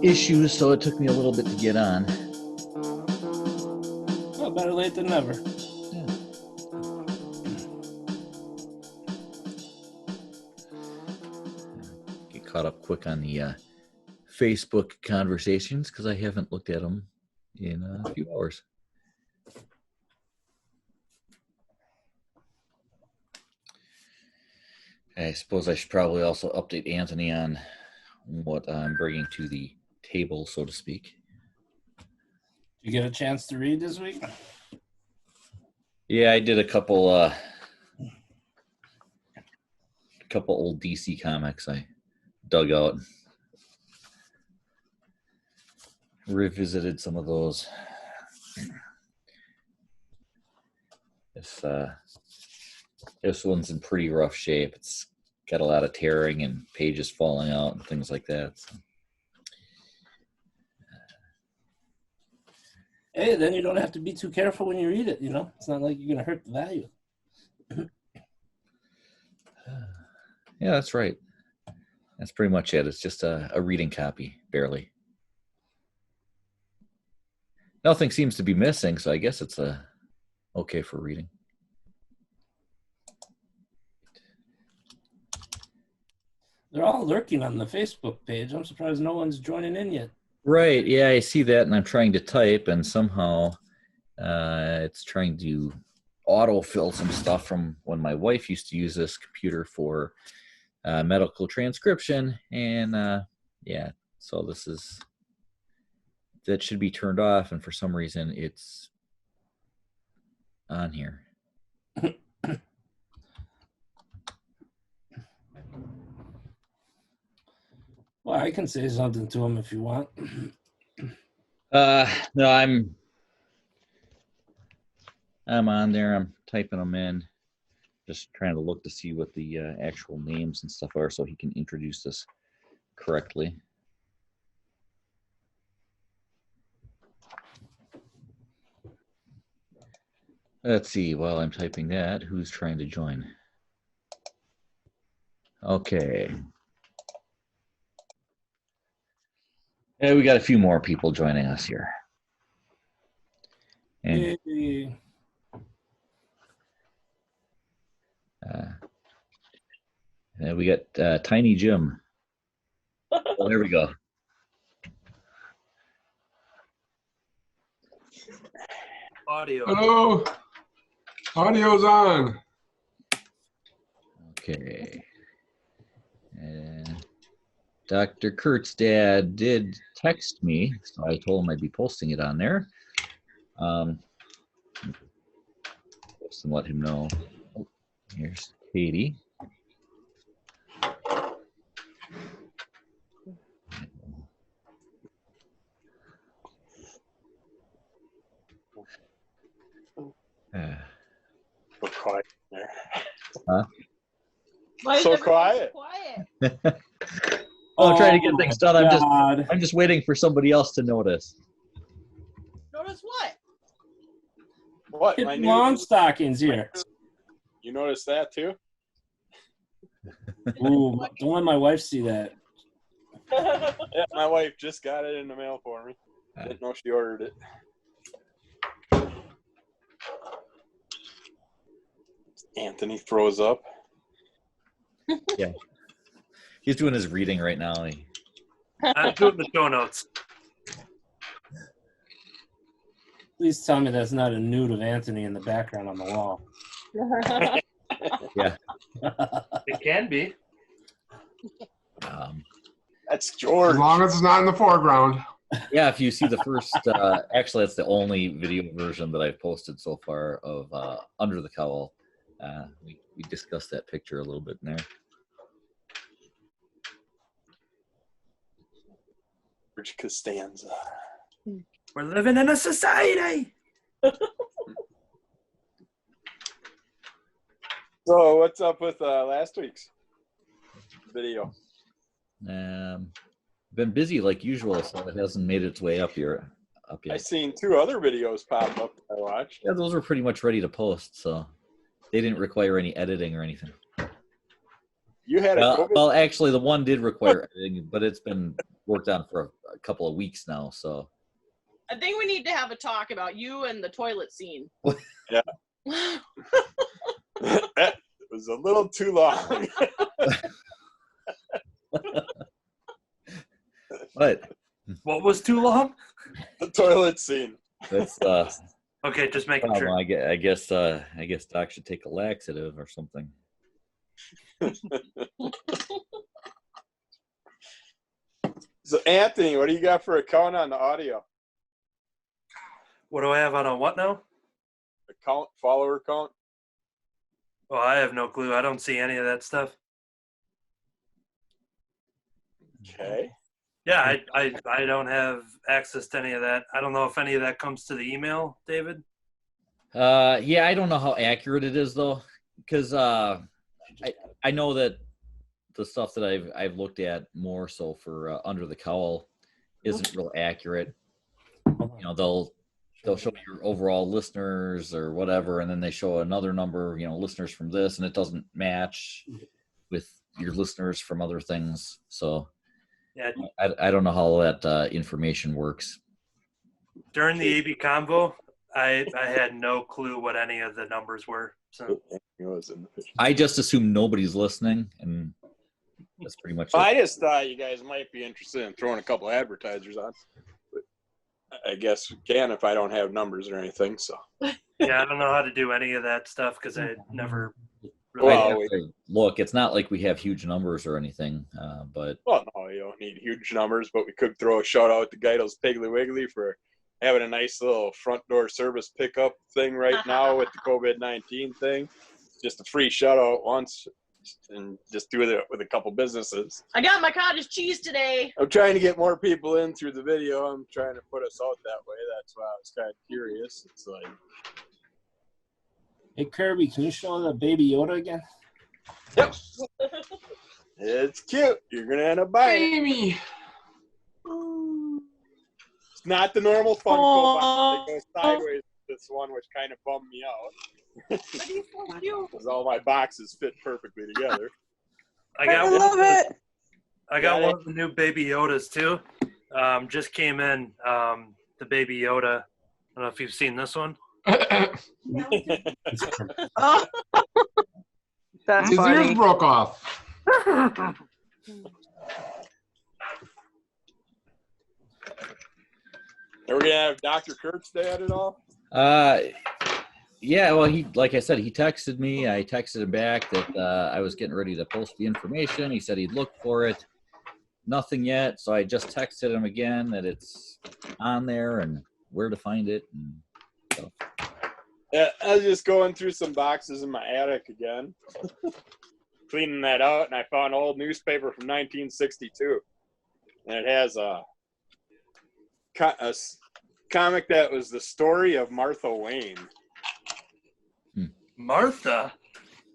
Issues, so it took me a little bit to get on. Well, better late than never. Yeah. Get caught up quick on the Facebook conversations because I haven't looked at them in a few hours. I suppose I should probably also update Anthony on what I'm bringing to the table, so to speak. You get a chance to read this week? Yeah, I did a couple old DC comics I dug out. Revisited some of those. This one's in pretty rough shape. It's got a lot of tearing and pages falling out and things like that. So. Hey, then you don't have to be too careful when you read it, you know? It's not like you're going to hurt the value. Yeah, that's right. That's pretty much it. It's just a reading copy, barely. Nothing seems to be missing, so I guess it's okay for reading. They're all lurking on the Facebook page. I'm surprised no one's joining in yet. Right, yeah, I see that, and I'm trying to type, and somehow it's trying to autofill some stuff from when my wife used to use this computer for medical transcription, and yeah, so that should be turned off, and for some reason it's on here. Well, I can say something to him if you want. No, I'm on there. I'm typing them in, just trying to look to see what the actual names and stuff are so he can introduce this correctly. Let's see, while I'm typing that, who's trying to join? Okay. Yeah, we got a few more people joining us here. And we got Tiny Jim. Oh, there we go. Audio. Hello. Audio's on. Okay. And Dr. Kurt's dad did text me, so I told him I'd be posting it on there. Just to let him know. Oh, here's Katie. So quiet there. Huh? Why So is everyone quiet. I'm trying to get things done. God. I'm just waiting for somebody else to notice. Notice what? What? Hit long stockings here. You noticed that too? Ooh, don't let my wife see that. Yeah, my wife just got it in the mail for me. Didn't know she ordered it. Anthony froze up. Yeah. He's doing his reading right now. I'm doing the show notes. Please tell me that's not a nude of Anthony in the background on the wall. Yeah. It can be. That's As George. long as it's not in the foreground. Yeah, if you see the first, actually, that's the only video version that I've posted so far of Under the Cowl. We discussed that picture a little bit in there. George Costanza. We're living in a society. So what's up with last week's video? Been busy like usual, so it hasn't made its way up yet. I seen 2 other videos pop up that I watched. Yeah, those were pretty much ready to post, so they didn't require any editing or anything. You had a COVID? Well, actually, the one did require editing, but it's been worked on for a couple of weeks now. So I think we need to have a talk about you and the toilet scene. Yeah. That was a little too long. What was too long? The toilet scene. That's Okay, just making well, sure. I guess Doc should take a laxative or something. So Anthony, what do you got for a count on the audio? What do I have on a what now? A count, follower count? Well, I have no clue. I don't see any of that stuff. Okay. Yeah, I don't have access to any of that. I don't know if any of that comes to the email, David. Yeah, I don't know how accurate it is though, because I know that the stuff that I've looked at more so for Under the Cowl isn't real accurate. You know, they'll show your overall listeners or whatever, and then they show another number, listeners from this, and it doesn't match with your listeners from other things. So Yeah, I don't know how that information works. during the AB convo, I had no clue what any of the numbers were. So I I just assume nobody's listening, and that's pretty much it. just thought you guys might be interested in throwing a couple advertisers on. But I guess we can if I don't have numbers or anything. So yeah, I don't know how to do any of that stuff because I never really. I'd Well, have to look, it's not like we have huge numbers or anything, but well, no, you don't need huge numbers, but we could throw a shout out to Guido's Piggly Wiggly for having a nice little front door service pickup thing right now with the COVID-19 thing. Just a free shout out once and just do it with a couple businesses. I got my cottage cheese today. I'm trying to get more people in through the video. I'm trying to put us out that way. That's why I was kind of curious. It's like, Hey, Kirby, can you show the Baby Yoda again? yep, it's cute. You're going to end up buying it. Amy. It's not the normal Funko box. It goes sideways with this one, which kind of bummed me out. But he's so cute. Because all my boxes fit perfectly together. I got love it. I got one of the new Baby Yodas too. Just came in. The Baby Yoda. I don't know if you've seen this one. Oh. That's His funny. ears broke off. Are we going to have Dr. Kurtz Day at it all? yeah, well, he, like I said, he texted me. I texted him back that I was getting ready to post the information. He said he'd look for it. Nothing yet. So I just texted him again that it's on there and where to find it. And stuff. Yeah, I was just going through some boxes in my attic again, cleaning that out, and I found an old newspaper from 1962. And it has a comic that was the story of Martha Wayne. Martha.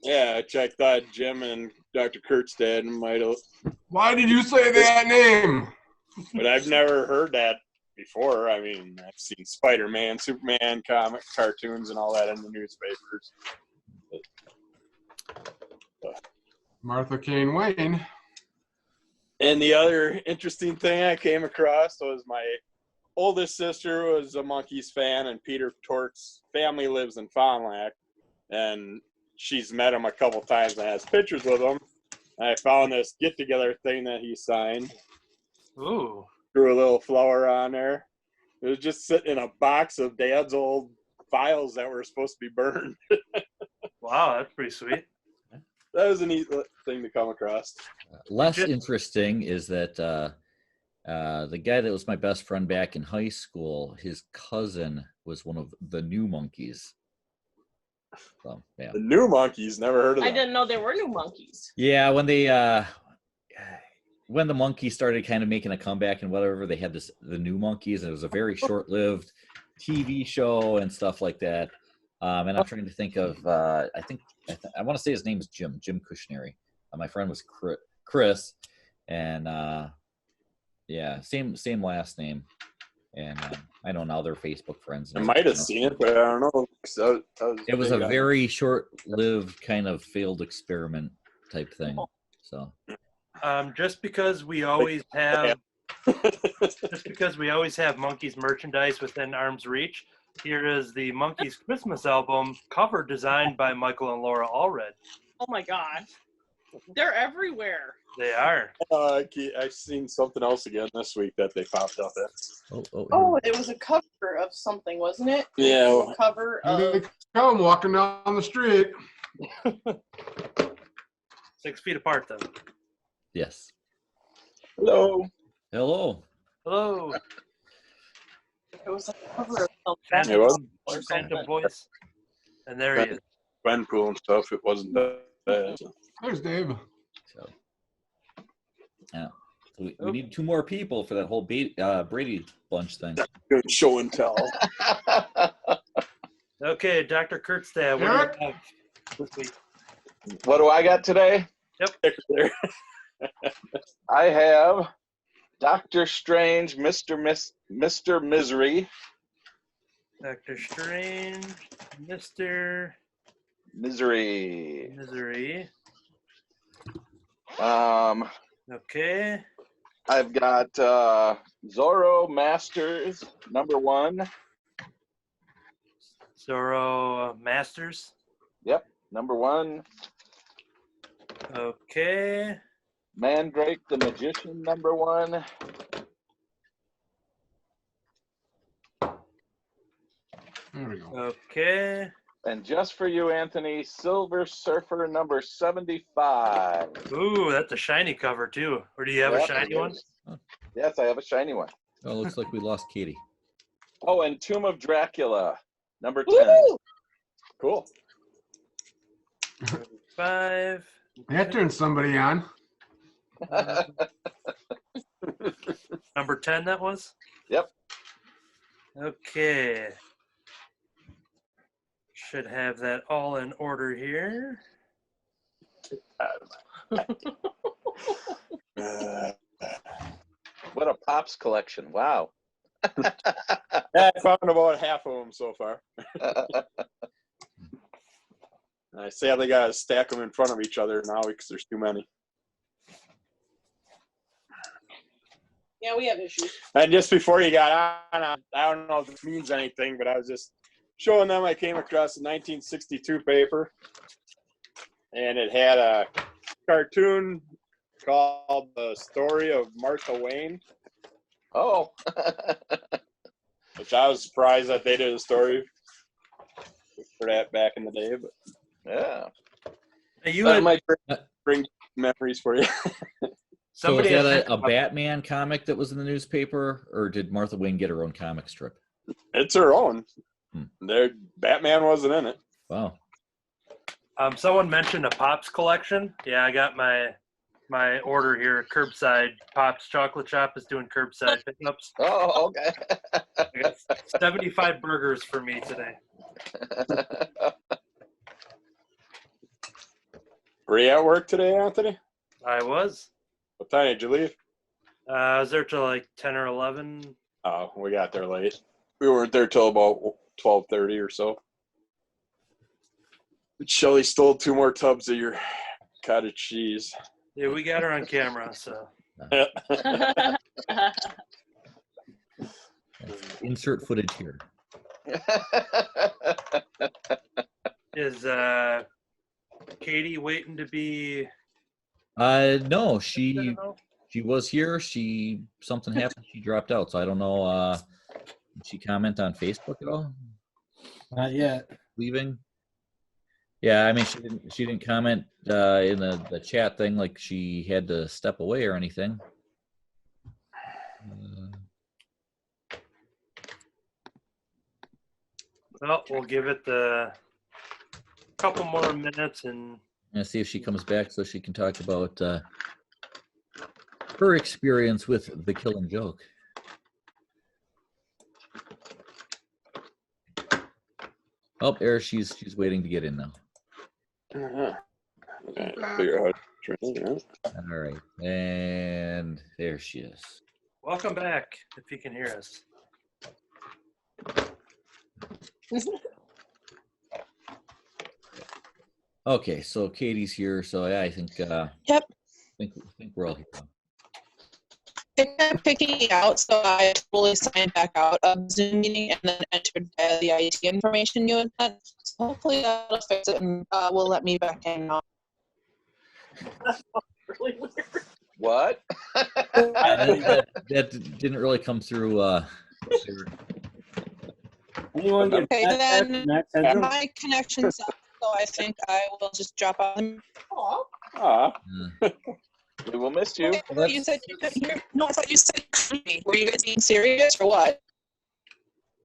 Yeah, which I thought Jim and Dr. Kurt's dad might have, Why did you say that name? but I've never heard that before. I mean, I've seen Spider-Man, Superman comic cartoons and all that in the newspapers. Martha Kane Wayne. And the other interesting thing I came across was my oldest sister was a Monkees fan, and Peter Tork's family lives in Fond du Lac, and she's met him a couple times and has pictures with him. And I found this get-together thing that he signed. Ooh. Threw a little flower on there. It was just sitting in a box of Dad's old files that were supposed to be burned. Wow, that's pretty sweet. That was a neat thing to come across. Less interesting is that the guy that was my best friend back in high school, his cousin was one of the New Monkeys. So, yeah. The New Monkeys, never heard of I them. didn't know there were new monkeys. Yeah, when the Monkeys started kind of making a comeback and whatever, they had the New Monkeys, and it was a very short-lived TV show and stuff like that. And I'm trying to think of, I want to say his name is Jim Cushnery. My friend was Chris, and yeah, same last name. And I don't know, they're Facebook friends. I might have seen it, but I don't know. It was a very short-lived kind of failed experiment type thing. So, just because we always have Monkeys merchandise within arm's reach, here is the Monkeys Christmas album cover designed by Michael and Laura Allred. Oh my god. They're everywhere. They are. I've seen something else again this week that they popped up in. Oh, it was a cover of something, wasn't it? Yeah. It was a cover Here of. they come walking down the street. 6 feet apart, though. yes. Hello. Hello. Hello. It was a cover of something. It was Phantom voice. And there he is. Gwenpool and stuff. It wasn't bad. There's Dave. So, yeah. So we need 2 more people for that whole Brady Bunch thing. Good show and tell. Okay, Dr. Kurtzstad, what Eric? do you have this week? What do I got today? I have Doctor Strange, Mr. Misery. Doctor Strange, Mr. Misery. Misery. Okay. Okay. I've got Zorro Masters, #1. Zorro Masters. Yep, #1. Okay. Mandrake the Magician, #1. There we go. Okay. And just for you, Anthony, Silver Surfer #75. Ooh, that's a shiny cover too. Or do you have Yep, a shiny it one? is. Yes, I have a shiny one. Oh, looks like we lost Katie. Oh, and Tomb of Dracula, #10. Woo! Cool. 5. That turned somebody on. Number 10, that was? Yep. Okay. Should have that all in order here. What a Pops collection. Wow. I found about half of them so far. I sadly got to stack them in front of each other now because there's too many. Yeah, we have issues. And just before you got on, I don't know if this means anything, but I was just showing them I came across a 1962 paper, and it had a cartoon called The Story of Martha Wayne. Oh. Which I was surprised that they did a story for that back in the day. But Yeah. You that had, might bring memories for you. So is somebody had that a mentioned Batman comic that was in the newspaper, or did Martha Wayne get her own comic strip? It's her own. Hmm. Batman wasn't in it. Wow. someone mentioned a Pops collection. Yeah, I got my order here. Curbside Pops Chocolate Shop is doing curbside pickups. Oh, okay. I got 75 burgers for me today. Were you at work today, Anthony? I was. What time did you leave? I was there till like 10 or 11. Oh, we got there late. We weren't there till about 12:30 or so. Shelly stole 2 more tubs of your cottage cheese. Yeah, we got her on camera, so. Insert footage here. Is Katie waiting to be? No, I she don't know. was here. Something happened. She dropped out. So I don't know. Did she comment on Facebook at all? Not yet. Leaving? Yeah, I mean, she didn't comment in the chat thing like she had to step away or anything. Well, we'll give it a couple more minutes and see if she comes back so she can talk about her experience with The Killing Joke. Oh, there she's waiting to get in now. Okay, figure out how to turn it on. All right, and there she is. welcome back if you can hear us. Okay, so Katie's here, so yeah, I think Yep. I think we're all here. It kept kicking me out, so I totally signed back out of the Zoom meeting and then entered the IT information you had sent. So hopefully that'll fix it and will let me back in now. Really weird. What? that didn't really come through. Anyone get Okay, access then to Max Headroom? my connection sucks, so I think I will just drop out. Aw. Ah, We will miss you. Okay, I thought you said you couldn't hear. No, I thought you said you couldn't hear me. Were you guys being serious or what?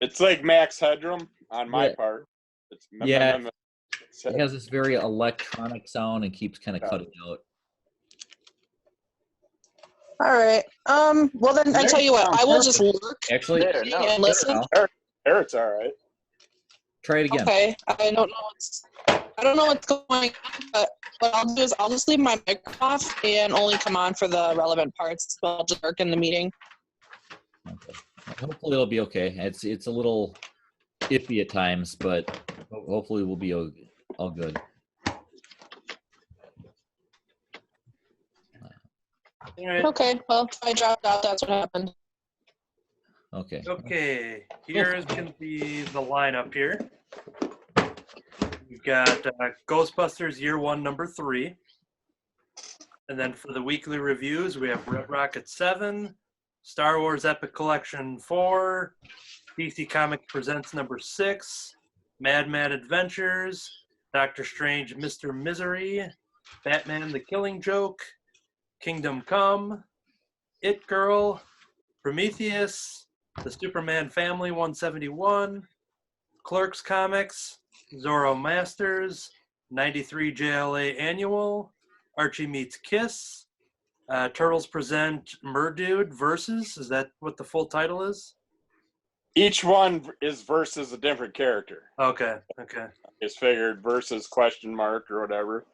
it's like max headroom on my Yeah. part. It's Yeah. It has this very electronic sound and keeps kind of cutting out. All right. Well then, I tell you what. I will just look Actually, There, no, and listen. There, it's all right. try it again. Okay. I don't know what's going on, but what I'll do is I'll just leave my mic off and only come on for the relevant parts. So I'll just work in the meeting. Okay. Hopefully it'll be okay. It's a little iffy at times, but hopefully we'll be all good. All right. Okay. Well, if I dropped out, that's what happened. Okay. Okay, here's going to be the lineup here. We've got Ghostbusters Year 1, Number 3. And then for the weekly reviews, we have Red Rocket 7, Star Wars Epic Collection 4, DC Comics Presents Number 6, Mad Mad Adventures, Doctor Strange Mr. Misery, Batman the Killing Joke, Kingdom Come, It Girl, Prometheus, The Superman Family 171, Clerks Comics, Zorro Masters, 93 JLA Annual, Archie Meets Kiss, Turtles Present Murdude Versus. Is that what the full title is? Each one is versus a different character. Okay. It's figured versus question mark or whatever.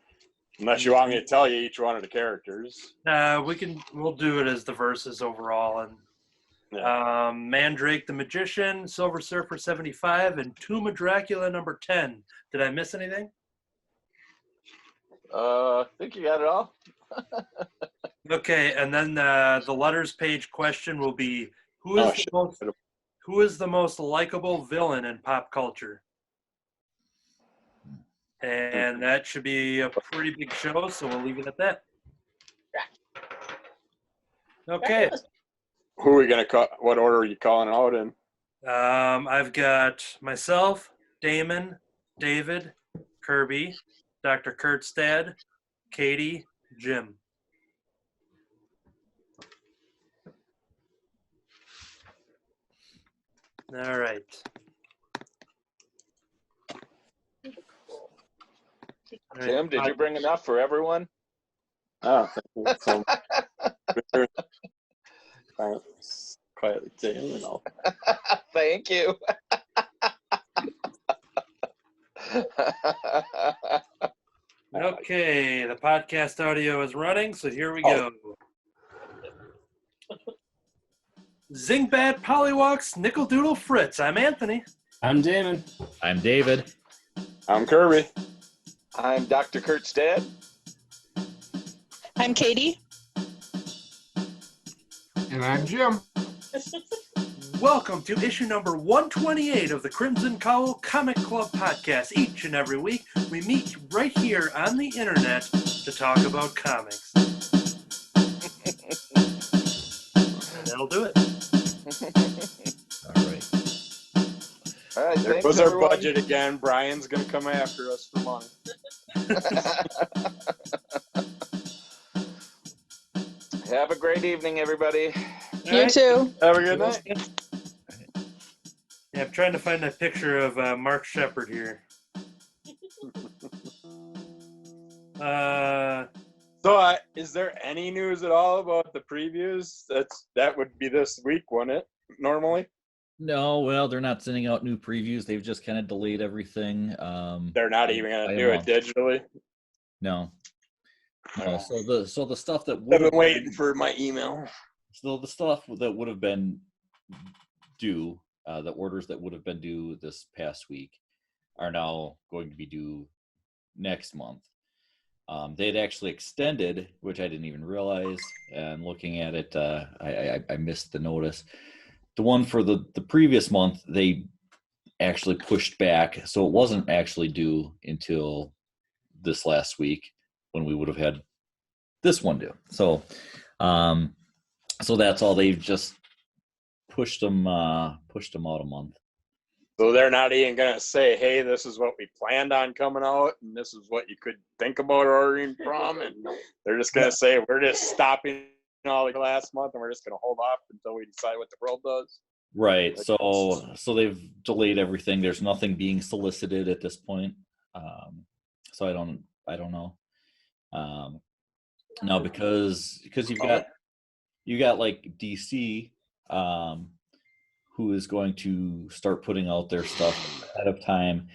Unless you want me to tell you each one of the characters. We'll do it as the verses overall. And Yeah. Mandrake the Magician, Silver Surfer 75, and Tomb of Dracula number 10. Did I miss anything? I think you got it all. Okay, and then the letters page question will be who is the most likable villain in pop culture? And that should be a pretty big show, so we'll leave it at that. Okay. Who are we gonna call? What order are you calling out in? I've got myself, Damon, David, Kirby, Dr. Kurtstad, Katie, Jim. All right. Tim, did you bring enough for everyone? Oh, thank you. Quietly taking it all. Thank you. Okay, the podcast audio is running, so here we go. Zingbat, Pollywox, Nickel Doodle Fritz. I'm Anthony. I'm Damon. I'm David. I'm Kirby. I'm Dr. Kurtstad. I'm Katie. And I'm Jim. Welcome to issue number 128 of the Crimson Cowl Comic Club podcast. Each and every week, we meet right here on the internet to talk about comics. That'll do it. All right. All right, There thanks, goes our everyone. budget again. Brian's gonna come after us for money. Have a great evening, everybody. You too. Have a good night. Yeah, I'm trying to find a picture of Mark Shepard here. So, is there any news at all about the previews? That would be this week, wouldn't it? Normally, No, well, they're not sending out new previews. They've just kind of delayed everything. they're not even by going to a do it month. digitally. No. No. So the stuff that I've would been waiting for my email. So the stuff that would have been due, the orders that would have been due this past week, are now going to be due next month. They had actually extended, which I didn't even realize. And looking at it, I missed the notice. The one for the previous month, they actually pushed back, so it wasn't actually due until this last week when we would have had this one due. So, so that's all. They've just pushed them out a month. So they're not even going to say, hey, this is what we planned on coming out, and this is what you could think about ordering from. And they're just going to say, we're just stopping all the last month, and we're just going to hold off until we decide what the world does. Right. So they've delayed everything. There's nothing being solicited at this point. So I don't know. Now because you got like DC, who is going to start putting out their stuff ahead of time.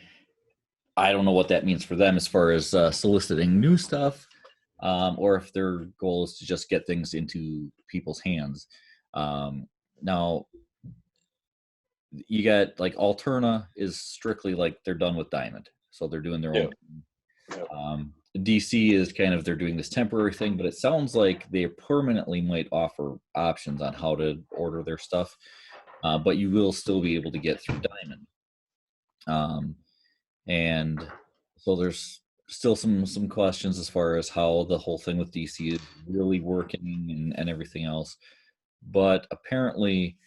I don't know what that means for them as far as soliciting new stuff, or if their goal is to just get things into people's hands. Now, you got like Alterna is strictly like they're done with Diamond, so they're doing their own. Yep. DC is kind of, they're doing this temporary thing, but it sounds like they permanently might offer options on how to order their stuff. But you will still be able to get through Diamond. And so there's still some questions as far as how the whole thing with DC is really working and everything else. But apparently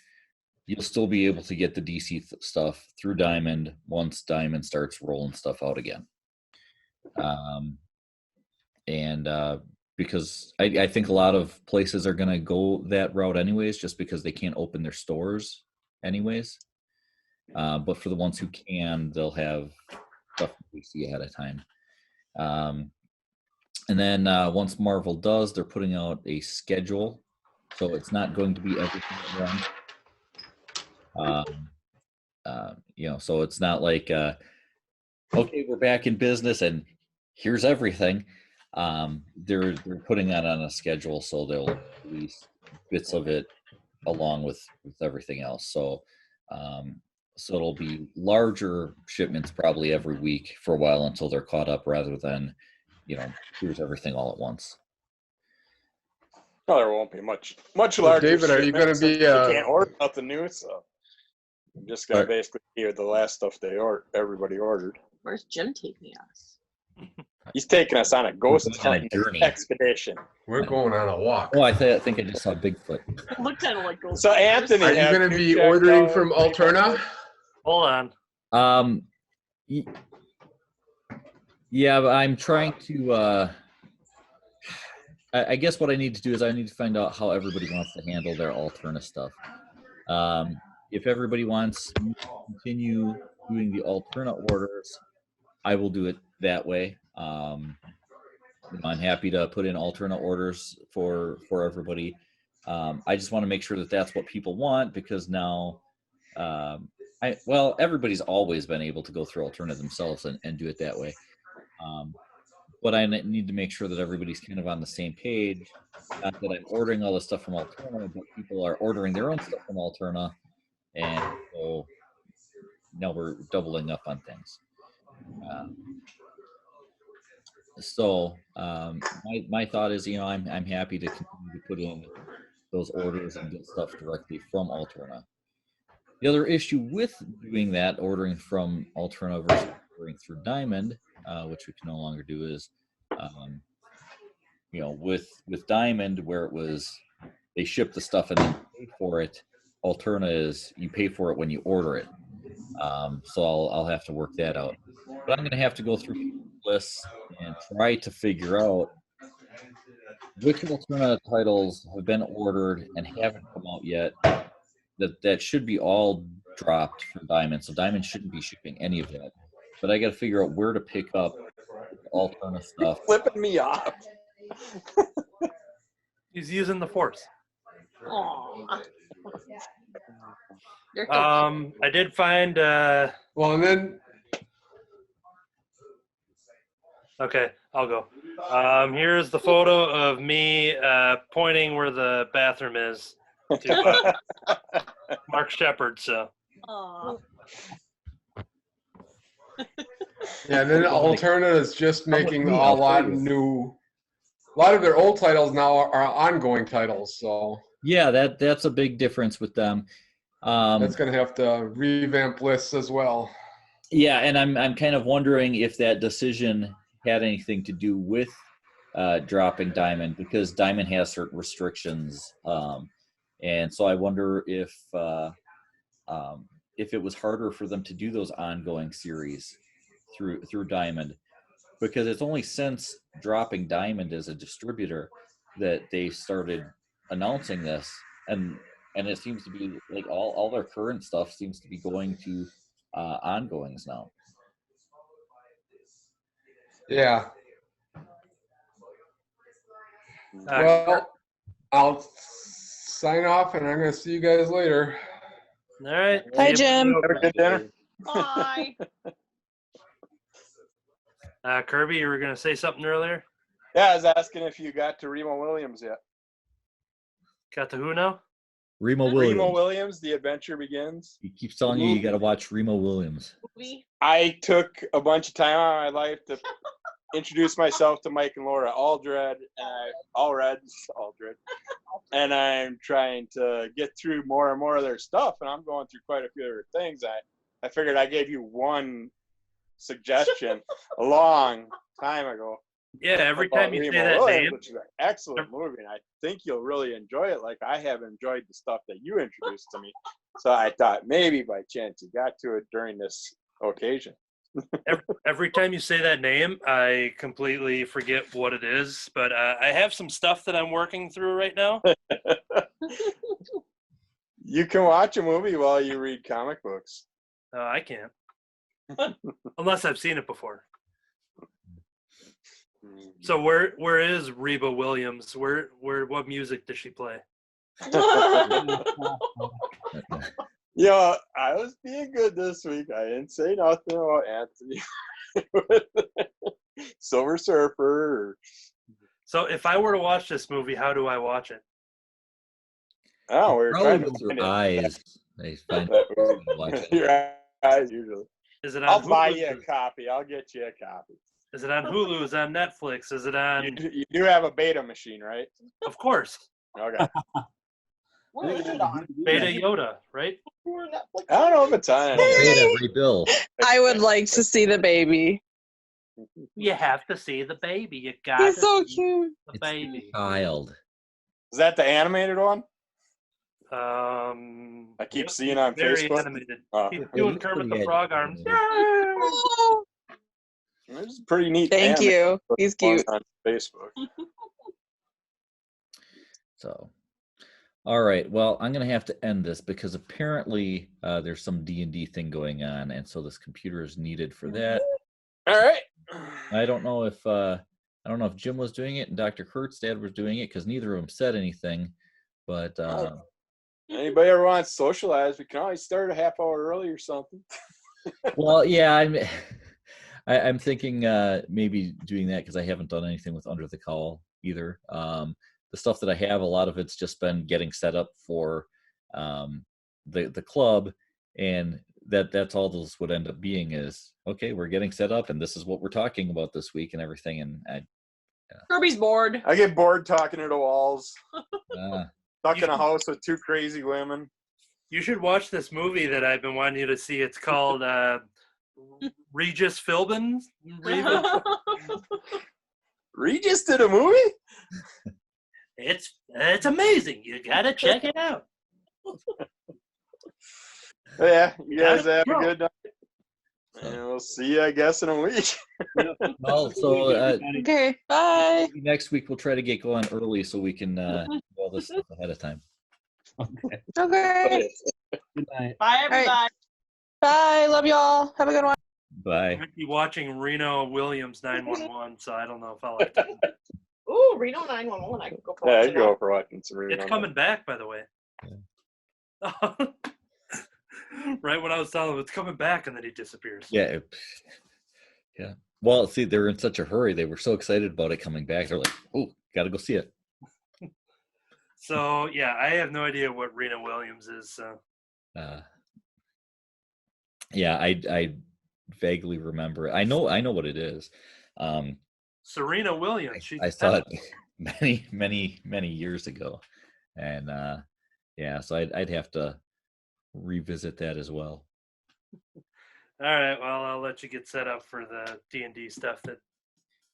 you'll still be able to get the DC stuff through Diamond once Diamond starts rolling stuff out again. Because I think a lot of places are going to go that route anyways, just because they can't open their stores anyways. But for the ones who can, they'll have stuff we see ahead of time. And then once Marvel does, they're putting out a schedule, so it's not going to be everything at once. So it's not like okay, we're back in business and here's everything. They're putting that on a schedule, so they'll release bits of it along with everything else. So it'll be larger shipments probably every week for a while until they're caught up, rather than here's everything all at once. Well, there won't be much larger. David, are you going to be? You can't order nothing new, so I'm just gonna basically hear the last stuff everybody ordered. Where's Jim taking us? He's taking us on a ghost hunting journey. expedition. We're going on a walk. Oh, I think I just saw Bigfoot. It looked kind of like ghost. So Anthony, Are you going to be ordering from Alterna? Hold on. Yeah, but I'm trying to. I guess what I need to do is I need to find out how everybody wants to handle their Alterna stuff. If everybody wants to continue doing the Alterna orders, I will do it that way. I'm happy to put in Alterna orders for everybody. I just want to make sure that that's what people want, because now, everybody's always been able to go through Alterna themselves and do it that way. But I need to make sure that everybody's kind of on the same page. Not that I'm ordering all this stuff from Alterna, but people are ordering their own stuff from Alterna, and so now we're doubling up on things. My thought is, I'm happy to continue to put in those orders and get stuff directly from Alterna. The other issue with doing that, ordering from Alterna versus ordering through Diamond, which we can no longer do, is, with Diamond, where it was they ship the stuff and then pay for it. Alterna is you pay for it when you order it. So I'll have to work that out. But I'm going to have to go through lists and try to figure out which Alterna titles have been ordered and haven't come out yet. That should be all dropped for Diamond, so Diamond shouldn't be shipping any of that. But I got to figure out where to pick up Alterna stuff. Flipping me off. He's using the Force. Aw. You're so I did find. Well, and then Okay, I'll go. Here's the photo of me pointing where the bathroom is to Mark Shepard. So Aw. yeah, and then Alterna is just making a lot of their old titles now are ongoing titles. So Yeah, that's a big difference with them. that's going to have to revamp lists as well. Yeah, and I'm kind of wondering if that decision had anything to do with dropping Diamond, because Diamond has certain restrictions, and so I wonder if it was harder for them to do those ongoing series through Diamond, because it's only since dropping Diamond as a distributor that they started announcing this, and it seems to be like all their current stuff seems to be going to ongoings now. Yeah. Well, I'll sign off, and I'm going to see you guys later. all right. Hi, Jim. Have a good dinner. Bye. Kirby, you were gonna say something earlier. Yeah, I was asking if you got to Remo Williams yet. Got to who now? Remo Williams. Remo Williams, The Adventure Begins. He keeps telling you got to watch Remo Williams. Movie. I took a bunch of time out of my life to introduce myself to Mike and Laura Aldred, and I'm trying to get through more and more of their stuff, and I'm going through quite a few other things. I figured I gave you one suggestion a long time ago. Yeah, every about time you say Remo that Williams, name, which is an excellent movie, and I think you'll really enjoy it like I have enjoyed the stuff that you introduced to me. So I thought maybe by chance you got to it during this occasion. every time you say that name, I completely forget what it is. But I have some stuff that I'm working through right now. You can watch a movie while you read comic books. I can't, unless I've seen it before. So where is Reba Williams? What music does she play? Yeah, I was being good this week. I didn't say nothing about Anthony. Silver Surfer. So if I were to watch this movie, how do I watch it? Oh, we're Probably trying with to your find it. eyes. They find watch it. Your eyes usually. Is it on I'll Hulu? buy you a copy. I'll get you a copy. Is it on Hulu? Is it on Netflix? Is it on? You do have a beta machine, right? Of course, Okay. Where is it on? Beta Yoda, right? I don't know if it's on. Great every bill. I would like to see the baby. You have to see the baby. You got He's to so see cute. the baby. Child. Is that the animated one? I keep seeing on very Facebook. animated. Oh. He's doing Kermit the Frog arms. Oh, It's pretty neat. thank animated you. He's cute. on Facebook. So, all right. Well, I'm gonna have to end this because apparently there's some D&D thing going on, and so this computer is needed for that. All right. I don't know if Jim was doing it and Dr. Kurt's dad was doing it because neither of them said anything. But Anybody ever wants to socialize? We can always start a half hour early or something. well, yeah, I'm thinking maybe doing that because I haven't done anything with Under the Cowl either. The stuff that I have, a lot of it's just been getting set up for the club, and that's all those would end up being is, okay, we're getting set up, and this is what we're talking about this week and everything. And Kirby's bored. I get bored talking to the walls. uh, Stuck in a house with two crazy women. You should watch this movie that I've been wanting you to see. It's called Regis Philbin. Regis did a movie? It's amazing. You gotta check it out. Yeah, you guys have a good night. And we'll see you, I guess, in a week. Well, so Okay, bye. maybe next week we'll try to get going early so we can do all this stuff ahead of time. Okay. Okay. Good night. Bye, everybody. Bye. Love y'all. Have a good one. Bye. I might be watching Reno Williams 911, so I don't know if I'll like to. Ooh, Reno 911. I can go for Yeah, watching I go that. for watching some Reno. It's coming back, by the way. Right when I was telling him it's coming back, and then he disappears. Yeah. Yeah. Well, see, they were in such a hurry. They were so excited about it coming back. They're like, oh, got to go see it. So, yeah, I have no idea what Reno Williams is. So. Yeah, I vaguely remember it. I know what it is. Serena Williams. I saw it many years ago, and yeah, so I'd have to revisit that as well. All right, well, I'll let you get set up for the D&D stuff.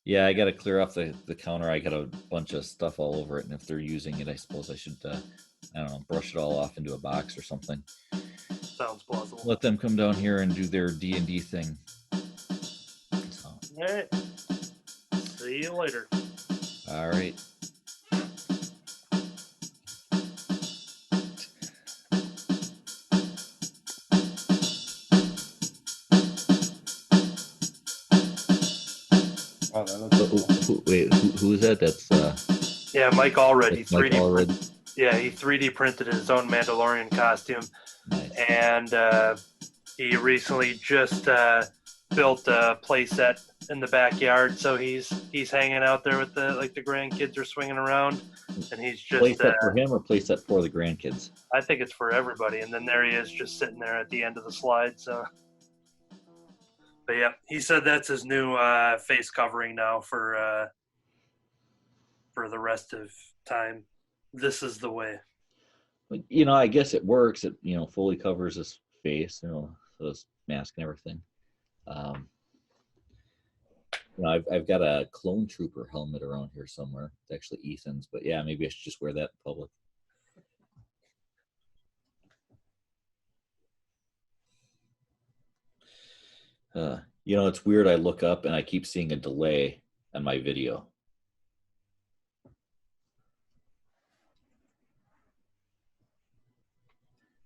Yeah, I got to clear off the counter. I got a bunch of stuff all over it, and if they're using it, I suppose I should I don't know, brush it all off into a box or something. Sounds plausible. Let them come down here and do their D&D thing. So. All right. See you later. All right. Oh, that looks cool. Wait, who is that? That's Yeah, Mike Allred. He that's Mike 3D Allred. Yeah, he 3D printed his own Mandalorian costume, Nice. and he recently just built a play set in the backyard. So he's hanging out there with the grandkids are swinging around, and he's Play just set for him or play set for the grandkids? I think it's for everybody. And then there he is, just sitting there at the end of the slide. So, but yeah, he said that's his new face covering now for the rest of time. This is the way. But, I guess it works. It fully covers his face, so his mask and everything. I've got a clone trooper helmet around here somewhere. It's actually Ethan's, but yeah, maybe I should just wear that in public. It's weird. I look up and I keep seeing a delay on my video.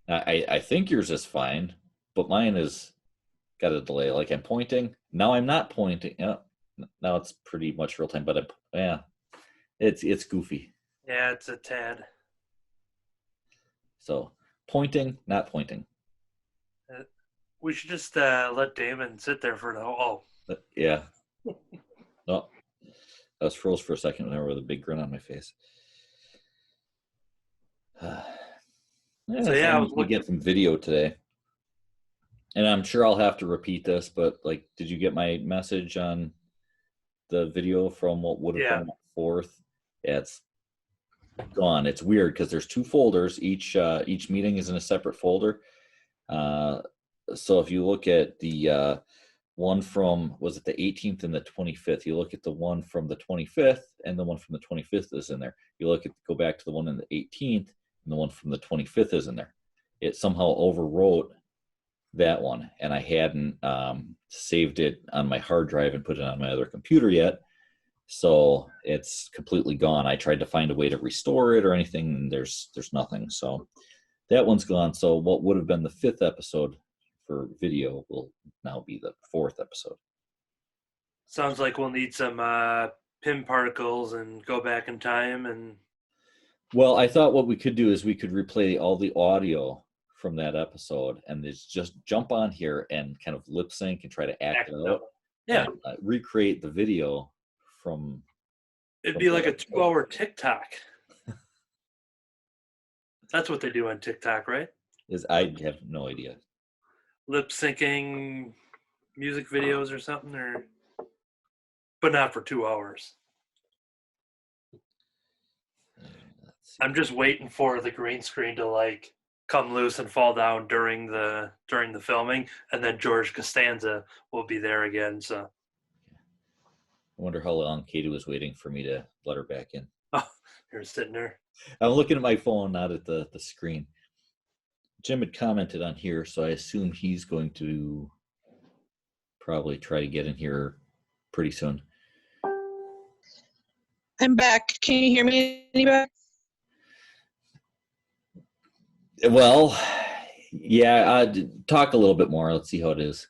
I think yours is fine, but mine is got a delay. Like I'm pointing. Now I'm not pointing. Now it's pretty much real time, but it's goofy. Yeah, it's a tad. So pointing, not pointing. We should just let Damon sit there for Yeah. Oh, I was froze for a second with a big grin on my face. So yeah, I was we get some video today, and I'm sure I'll have to repeat this. But did you get my message on the video from what would have been the 4th? Yeah, it's gone. It's weird because there's 2 folders. Each meeting is in a separate folder. So if you look at the one from, was it the 18th and the 25th? You look at the one from the 25th, and the one from the 25th is in there. You go back to the one in the 18th, and the one from the 25th is in there. It somehow overwrote that one, and I hadn't saved it on my hard drive and put it on my other computer yet. So it's completely gone. I tried to find a way to restore it or anything, and there's nothing. So that one's gone. So what would have been the 5th episode for video will now be the 4th episode. Sounds like we'll need some PIM particles and go back in time. And well, I thought what we could do is we could replay all the audio from that episode and just jump on here and kind of lip sync and try to act it out. Yeah. And, recreate the video from. It'd be like a 2-hour TikTok. That's what they do on TikTok, right? I have no idea. Lip syncing music videos or something, but not for 2 hours. I'm just waiting for the green screen to come loose and fall down during the filming, and then George Costanza will be there again. So I wonder how long Katie was waiting for me to let her back in. Oh, you're sitting there. I'm looking at my phone, not at the screen. Jim had commented on here, so I assume he's going to probably try to get in here pretty soon. I'm back. Can you hear me any better? Well, yeah, talk a little bit more. Let's see how it is.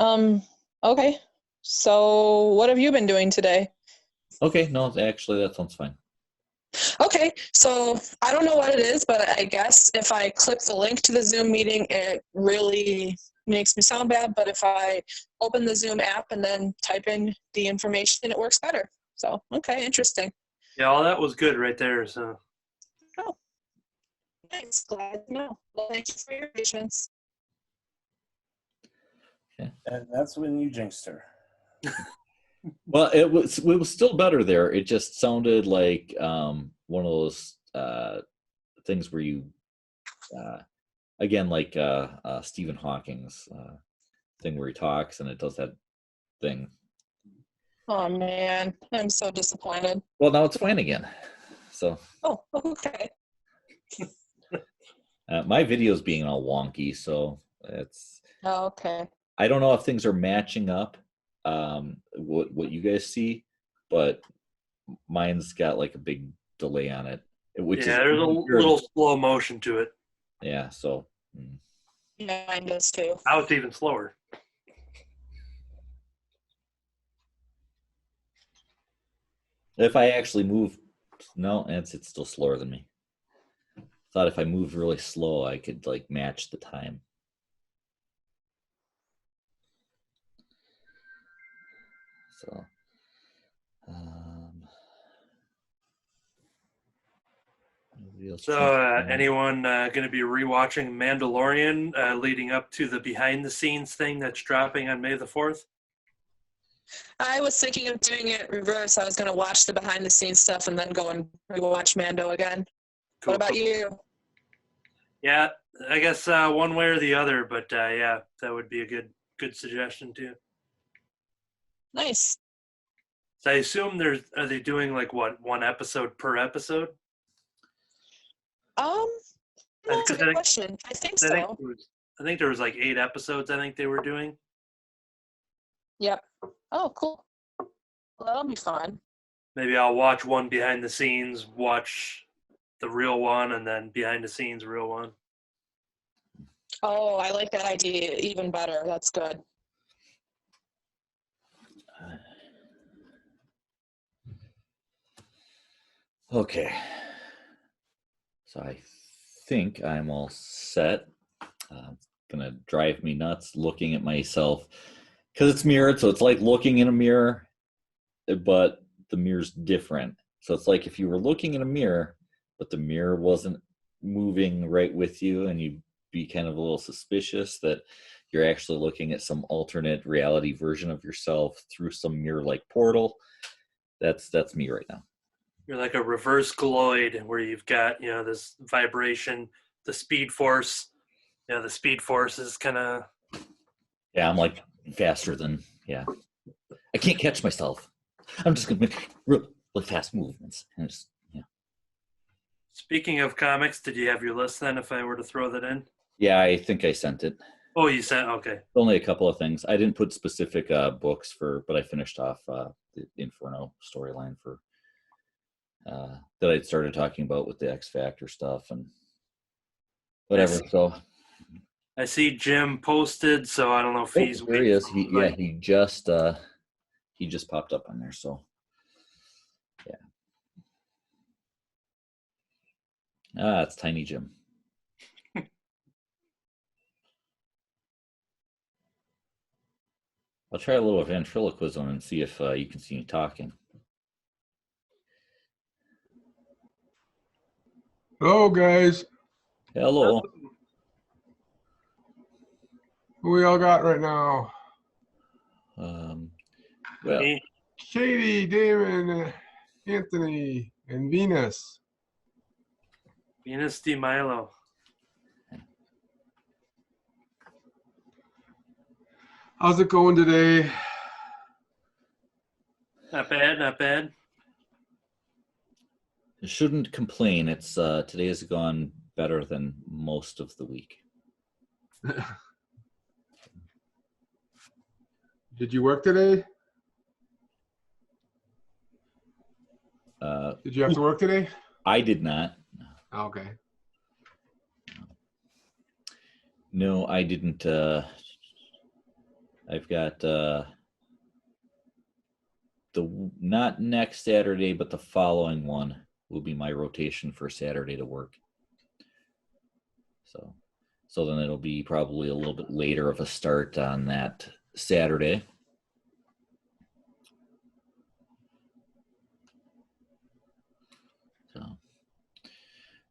Okay. So what have you been doing today? Okay, no, actually, that sounds fine. Okay, so I don't know what it is, but I guess if I click the link to the Zoom meeting, it really makes me sound bad. But if I open the Zoom app and then type in the information, it works better. So, okay, interesting. Yeah, all that was good right there. So. Oh, nice. Glad to know. Well, thank you for your patience. And that's when you jinxed her. Well, it was still better there. It just sounded like one of those things where you, again, like Stephen Hawking's thing where he talks and it does that thing. Oh man, I'm so disappointed. Well, now it's fine again. So. Oh, okay. My video's being all wonky, so it's. Oh, okay. I don't know if things are matching up, what you guys see, but mine's got like a big delay on it. Which there's a little slow motion to it. Yeah, so. Yeah, mine does too. Now it's even slower. If I actually move, no, it's still slower than me. Thought if I moved really slow, I could like match the time. So, anyone going to be rewatching Mandalorian leading up to the behind-the-scenes thing that's dropping on May the 4th? I was thinking of doing it reverse. I was going to watch the behind-the-scenes stuff and then go and rewatch Mando again. Cool. What about you? Yeah, I guess one way or the other, but yeah, that would be a good suggestion too. Nice. So I assume are they doing like what, one episode per episode? That's a good question. I think so. I think there was like 8 episodes I think they were doing. Yep. Oh, cool. Well, that'll be fun. Maybe I'll watch one behind the scenes, watch the real one, and then behind the scenes real one. Oh, I like that idea even better. That's good. Okay. So I think I'm all set. It's going to drive me nuts looking at myself because it's mirrored. So it's like looking in a mirror, but the mirror's different. So it's like if you were looking in a mirror, but the mirror wasn't moving right with you, and you'd be kind of a little suspicious that you're actually looking at some alternate reality version of yourself through some mirror-like portal. That's me right now. You're like a reverse Gloid where you've got, this vibration, the speed force. The speed force is kind of... Yeah, I'm like faster than, I can't catch myself. I'm just going to make really fast movements. And just, Speaking of comics, did you have your list then if I were to throw that in? Yeah, I think I sent it. Oh, you sent? Okay. Only a couple of things. I didn't put specific books but I finished off the Inferno storyline for that I'd started talking about with the X Factor stuff and whatever. So I see Jim posted, so I don't know if he's. There he is. He just popped up on there. So yeah. It's Tiny Jim. I'll try a little ventriloquism and see if you can see me talking. Hello, guys. Hello. Who we all got right now? Well, Shady, Damon, Anthony, and Venus. Venus de Milo. How's it going today? Not bad, not bad. I shouldn't complain. It's today has gone better than most of the week. Did you work today? Did you have to work today? I did not. Okay. No, I didn't. I've got the not next Saturday, but the following one will be my rotation for Saturday to work. So then it'll be probably a little bit later of a start on that Saturday.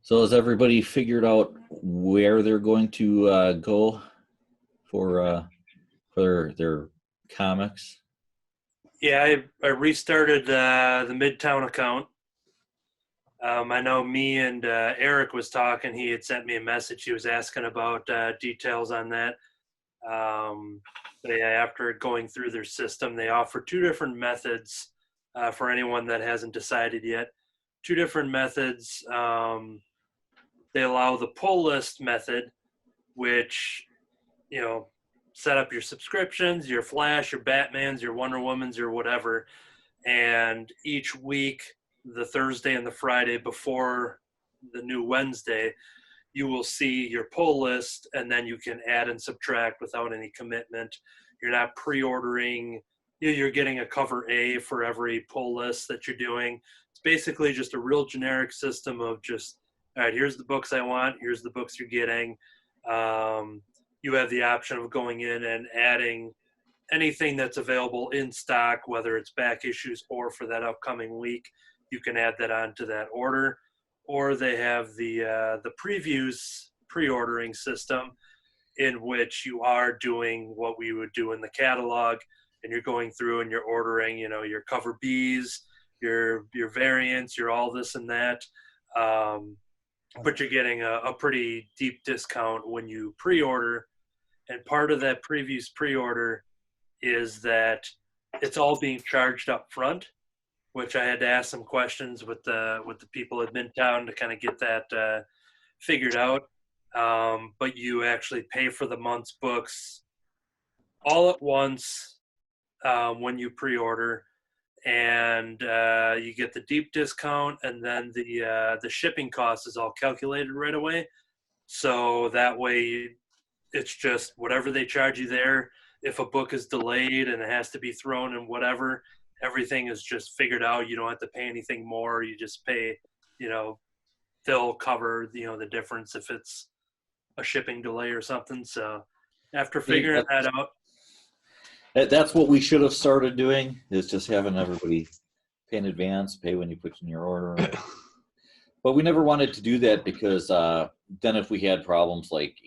So has everybody figured out where they're going to go for their comics? Yeah, I restarted the Midtown account. I know me and Eric was talking. He had sent me a message. He was asking about details on that. After going through their system, they offer two different methods for anyone that hasn't decided yet. Two different methods. They allow the pull list method, which, set up your subscriptions, your Flash, your Batmans, your Wonder Womans, your whatever. And each week, the Thursday and the Friday before the new Wednesday, you will see your pull list, and then you can add and subtract without any commitment. You're not pre-ordering. You're getting a cover A for every pull list that you're doing. It's basically just a real generic system of just, all right, here's the books I want. Here's the books you're getting. You have the option of going in and adding anything that's available in stock, whether it's back issues or for that upcoming week. You can add that onto that order. Or they have the previews pre-ordering system, in which you are doing what we would do in the catalog, and you're going through and you're ordering, your cover Bs, your variants, your all this and that. But you're getting a pretty deep discount when you pre-order. And part of that previews pre-order is that it's all being charged up front, which I had to ask some questions with the people at Midtown to kind of get that figured out. But you actually pay for the month's books all at once when you pre-order, and you get the deep discount, and then the shipping cost is all calculated right away. So that way, it's just whatever they charge you there. If a book is delayed and it has to be thrown in whatever, everything is just figured out. You don't have to pay anything more. You just pay, they'll cover, the difference if it's a shipping delay or something. So after figuring that out. That's what we should have started doing, is just having everybody pay in advance, pay when you put in your order. But we never wanted to do that because then if we had problems like,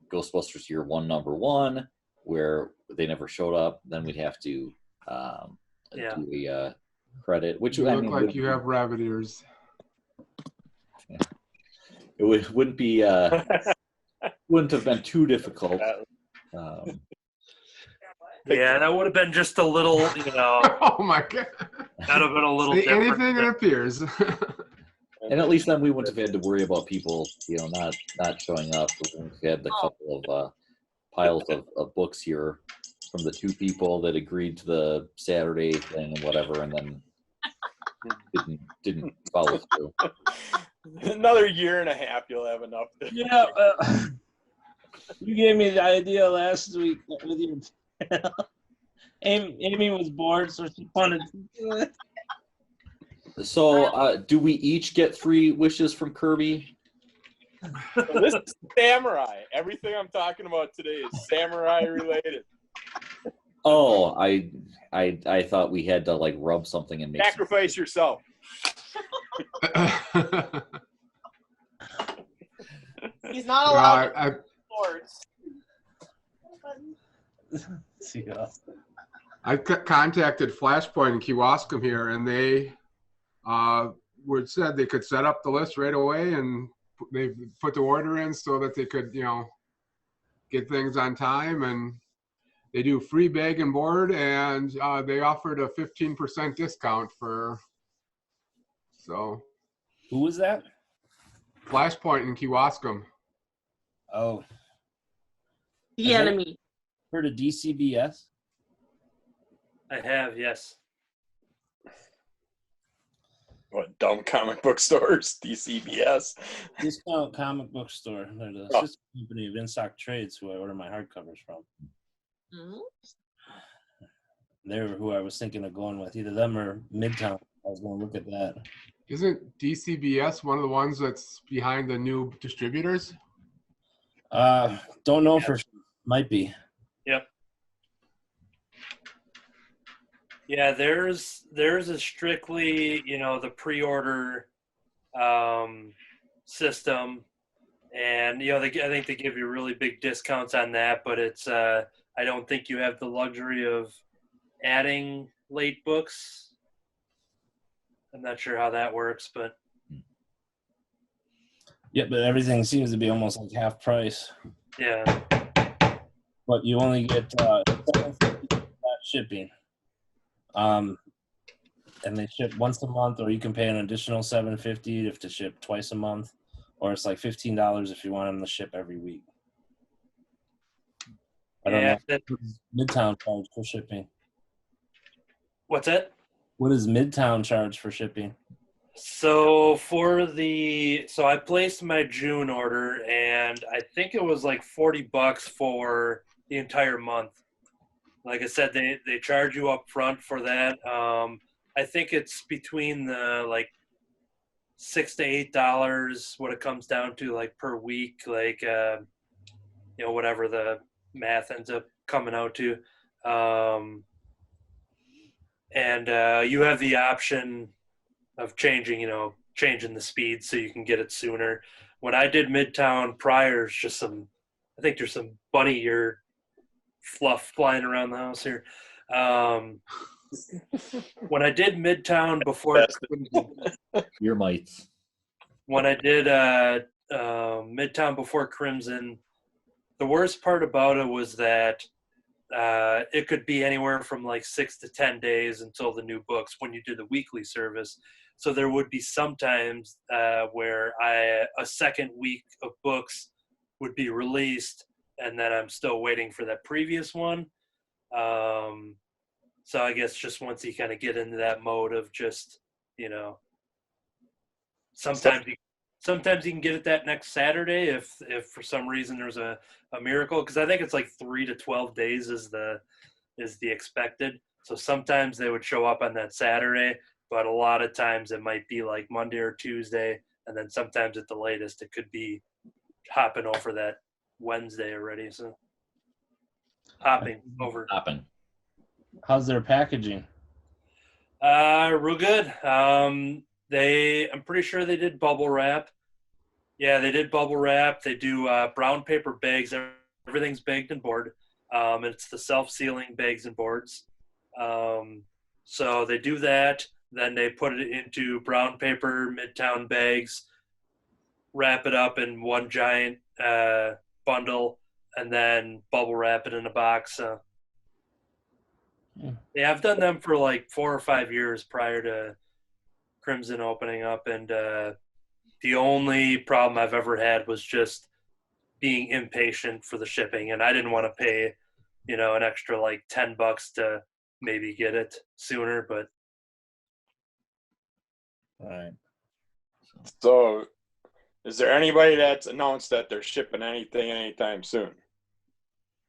Ghostbusters Year 1, number 1, where they never showed up, then we'd have to do a credit. Which you look like you have rabbit ears. Yeah. It wouldn't be wouldn't have been too difficult. Yeah, that would have been just a little, Oh my God! That'd have been a little. Say anything that appears. And at least then we wouldn't have had to worry about people, not showing up. We had the couple of piles of books here from the two people that agreed to the Saturday thing and whatever, and then didn't follow through. Another year and a half, you'll have enough. Yeah, you gave me the idea last week with your. Amy was bored, so she wanted to do it. So, do we each get 3 wishes from Kirby? So this is samurai. Everything I'm talking about today is samurai related. Oh, I thought we had to like rub something and make Sacrifice yourself. He's not allowed I sports. contacted Flashpoint in Kewaskum here, and they said they could set up the list right away, and they put the order in so that they could, get things on time. And they do free bag and board, and they offered a 15% discount for. So. Who was that? Flashpoint in Kewaskum. Oh. The enemy. Heard of DCBS? I have, yes. What dumb comic book stores? DCBS. Discount Comic Book Store. They're the Oh. sister company of InStock Trades, who I order my hardcovers from. Mhm. They were who I was thinking of going with, either them or Midtown. I was going to look at that. Isn't DCBS one of the ones that's behind the new distributors? Don't know for sure. Might be. Yep. Yeah, there's a strictly, the pre-order system, and I think they give you really big discounts on that, but it's I don't think you have the luxury of adding late books. I'm not sure how that works, but Yeah, but everything seems to be almost like half price. yeah. But you only get shipping. And they ship once a month, or you can pay an additional $7.50 if to ship twice a month, or it's like $15 if you want them to ship every week. I don't know. That, What does Midtown charge for shipping? what's that? What does Midtown charge for shipping? So I placed my June order, and I think it was like $40 for the entire month. Like I said, they charge you up front for that. I think it's between the like $6 to $8 what it comes down to, like per week, like whatever the math ends up coming out to. And you have the option of changing the speed so you can get it sooner. When I did Midtown prior, it's just I think there's some bunny ear fluff flying around the house here. When I did Midtown before Your mites. when I did Midtown before Crimson, the worst part about it was that it could be anywhere from like 6 to 10 days until the new books when you do the weekly service. So there would be sometimes where a second week of books would be released, and then I'm still waiting for that previous one. So I guess just once you kind of get into that mode of just, sometimes you can get it that next Saturday if for some reason there's a miracle, because I think it's like 3 to 12 days is the expected. So sometimes they would show up on that Saturday, but a lot of times it might be like Monday or Tuesday, and then sometimes at the latest it could be hopping over that Wednesday already. So hopping. How's their packaging? Real good. I'm pretty sure they did bubble wrap. Yeah, they did bubble wrap. They do brown paper bags. Everything's bagged and board. It's the self-sealing bags and boards. So they do that. Then they put it into brown paper Midtown bags, wrap it up in one giant bundle, and then bubble wrap it in a box. Yeah, I've done them for like 4 or 5 years prior to Crimson opening up, and the only problem I've ever had was just being impatient for the shipping, and I didn't want to pay, an extra like $10 to maybe get it sooner, but. All right. So, is there anybody that's announced that they're shipping anything anytime soon?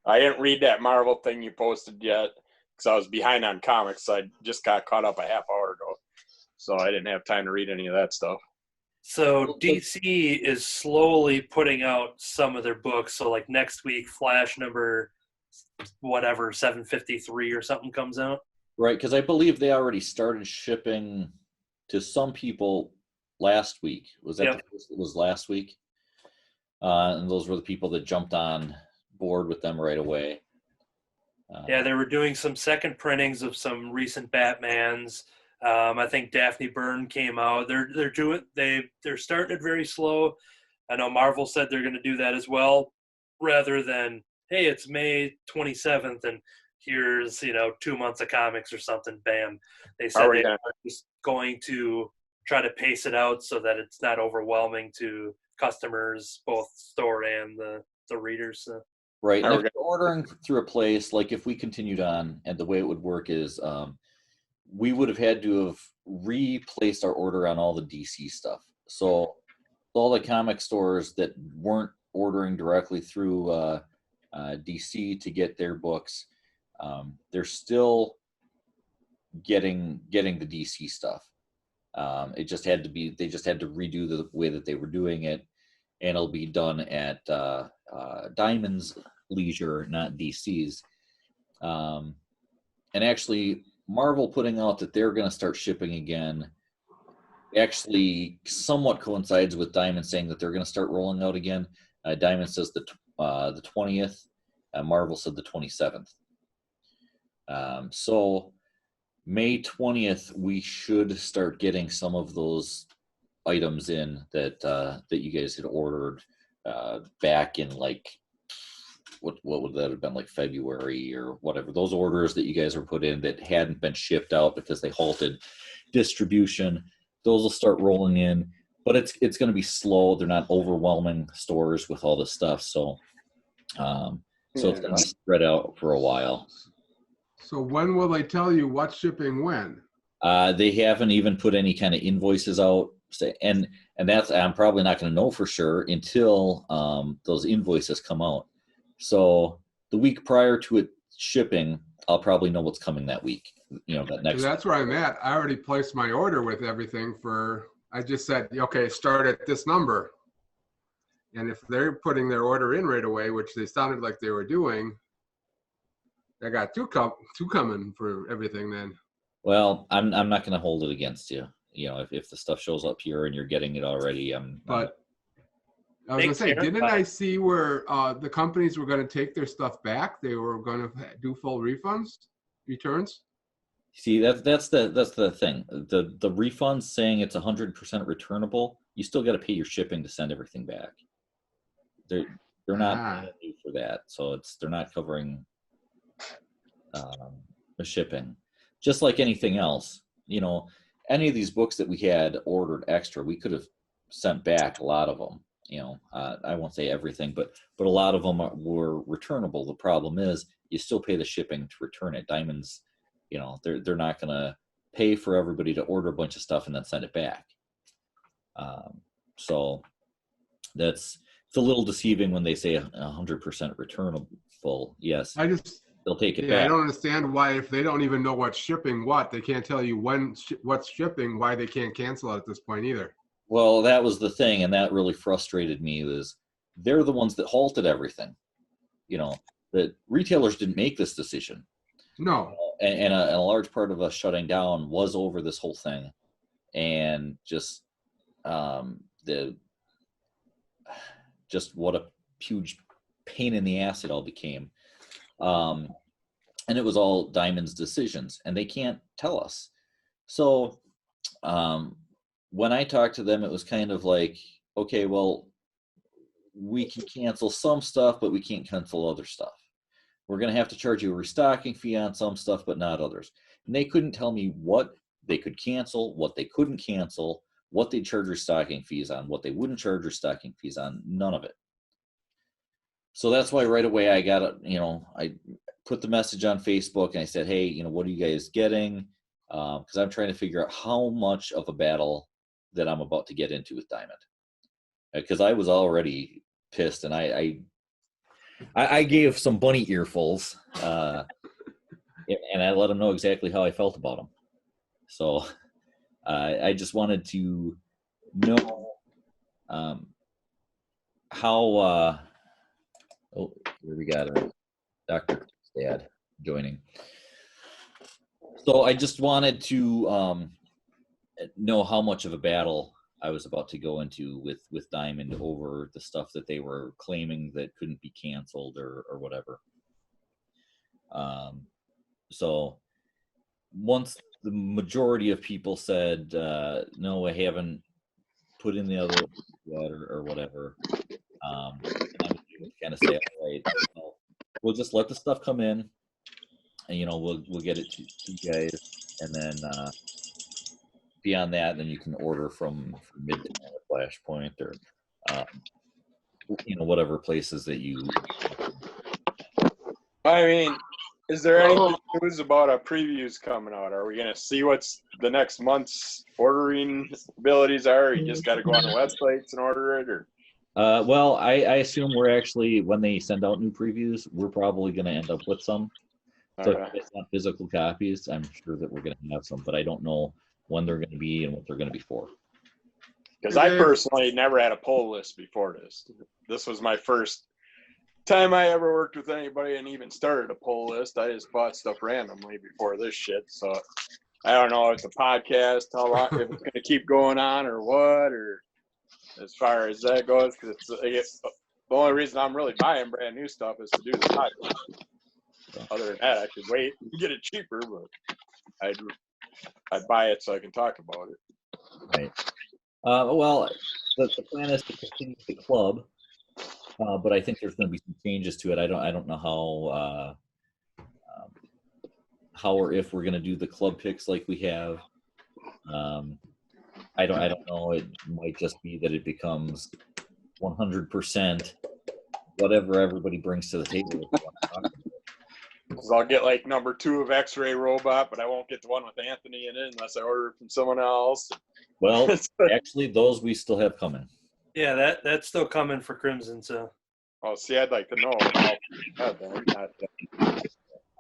I didn't read that Marvel thing you posted yet because I was behind on comics. I just got caught up a half hour ago, so I didn't have time to read any of that stuff. So DC is slowly putting out some of their books. So like next week, Flash number 753 or something comes out. Right, because I believe they already started shipping to some people last week. Was that the first? It was last week? And those were the people that jumped on board with them right away. Yeah, they were doing some second printings of some recent Batmans. I think Daphne Byrne came out. They're starting it very slow. I know Marvel said they're going to do that as well, rather than, hey, it's May 27th and here's 2 months of comics or something. Bam. They said they are just going to try to pace it out so that it's not overwhelming to customers, both store and the readers. So. Right. Now And we're if you're ordering through a place, like if we continued on, and the way it would work is we would have had to have replaced our order on all the DC stuff. So all the comic stores that weren't ordering directly through DC to get their books, they're still getting the DC stuff. It just had to be, they just had to redo the way that they were doing it, and it'll be done at Diamond's leisure, not DC's. And actually, Marvel putting out that they're going to start shipping again actually somewhat coincides with Diamond saying that they're going to start rolling out again. Diamond says the 20th. Marvel said the 27th. So May 20th, we should start getting some of those items in that that you guys had ordered back in, like, what would that have been, like February or whatever. Those orders that you guys were put in that hadn't been shipped out because they halted distribution, those will start rolling in. But it's going to be slow. They're not overwhelming stores with all this stuff, so it's going to be spread out for a while. So when will they tell you what's shipping when? They haven't even put any kind of invoices out, and that's, I'm probably not going to know for sure until those invoices come out. So the week prior to it shipping, I'll probably know what's coming that week. That next. That's where I'm at. I already placed my order with everything for. I just said, okay, start at this number. And if they're putting their order in right away, which they sounded like they were doing, I got two coming for everything then. Well, I'm not going to hold it against you. If the stuff shows up here and you're getting it already, But I was going to say, didn't I see where the companies were going to take their stuff back? They were going to do full returns. See, that's the thing. The refunds saying it's 100% returnable, you still got to pay your shipping to send everything back. They're not paying you for that, so they're not covering the shipping. Just like anything else, any of these books that we had ordered extra, we could have sent back a lot of them. I won't say everything, but a lot of them were returnable. The problem is you still pay the shipping to return it. Diamonds, they're not going to pay for everybody to order a bunch of stuff and then send it back. So it's a little deceiving when they say 100% returnable. Yes, they'll take it back. I don't understand why, if they don't even know what's shipping they can't tell you what's shipping, why they can't cancel it at this point either. Well, that was the thing, and that really frustrated me, was they're the ones that halted everything. The retailers didn't make this decision. No. And a large part of us shutting down was over this whole thing. And just what a huge pain in the ass it all became. And it was all Diamond's decisions, and they can't tell us. So when I talked to them, it was kind of like, okay, well, we can cancel some stuff, but we can't cancel other stuff. We're going to have to charge you a restocking fee on some stuff, but not others. And they couldn't tell me what they could cancel, what they couldn't cancel, what they'd charge restocking fees on, what they wouldn't charge restocking fees on, none of it. So that's why right away I got I put the message on Facebook and I said, hey, what are you guys getting? Because I'm trying to figure out how much of a battle that I'm about to get into with Diamond. Because I was already pissed, and I gave some bunny earfuls, and I let them know exactly how I felt about them. So I just wanted to know how. Here we got Dr. Dad joining. So I just wanted to know how much of a battle I was about to go into with Diamond over the stuff that they were claiming that couldn't be canceled or whatever. So once the majority of people said, no, I haven't put in the other yet or whatever, I was kind of say, all right, we'll just let the stuff come in, and we'll get it to you guys, and then beyond that, then you can order from Midtown or Flashpoint or whatever places that you I mean, is there any news about our previews coming out? Are we going to see what's the next month's ordering abilities are? Or you just got to go on the websites and order it, or? Well, I assume we're actually, when they send out new previews, we're probably going to end up with some. So if it's not physical copies, I'm sure that we're going to have some, but I don't know when they're going to be and what they're going to be for. Because I personally never had a pull list before this. This was my first time I ever worked with anybody and even started a pull list. I just bought stuff randomly before this shit. So I don't know if it's a podcast, how long, if it's going to keep going on or what, or as far as that goes. Because the only reason I'm really buying brand new stuff is to do the podcast. Other than that, I could wait and get it cheaper, but I'd buy it so I can talk about it. Right. Well, the plan is to continue the club, but I think there's going to be some changes to it. I don't know how or if we're going to do the club picks like we have. I don't know. It might just be that it becomes 100% whatever everybody brings to the table. So I'll get like number 2 of X-Ray Robot, but I won't get the one with Anthony in it unless I order it from someone else. Well, actually, those we still have coming. Yeah, that's still coming for Crimson. So. Oh, see, I'd like to know.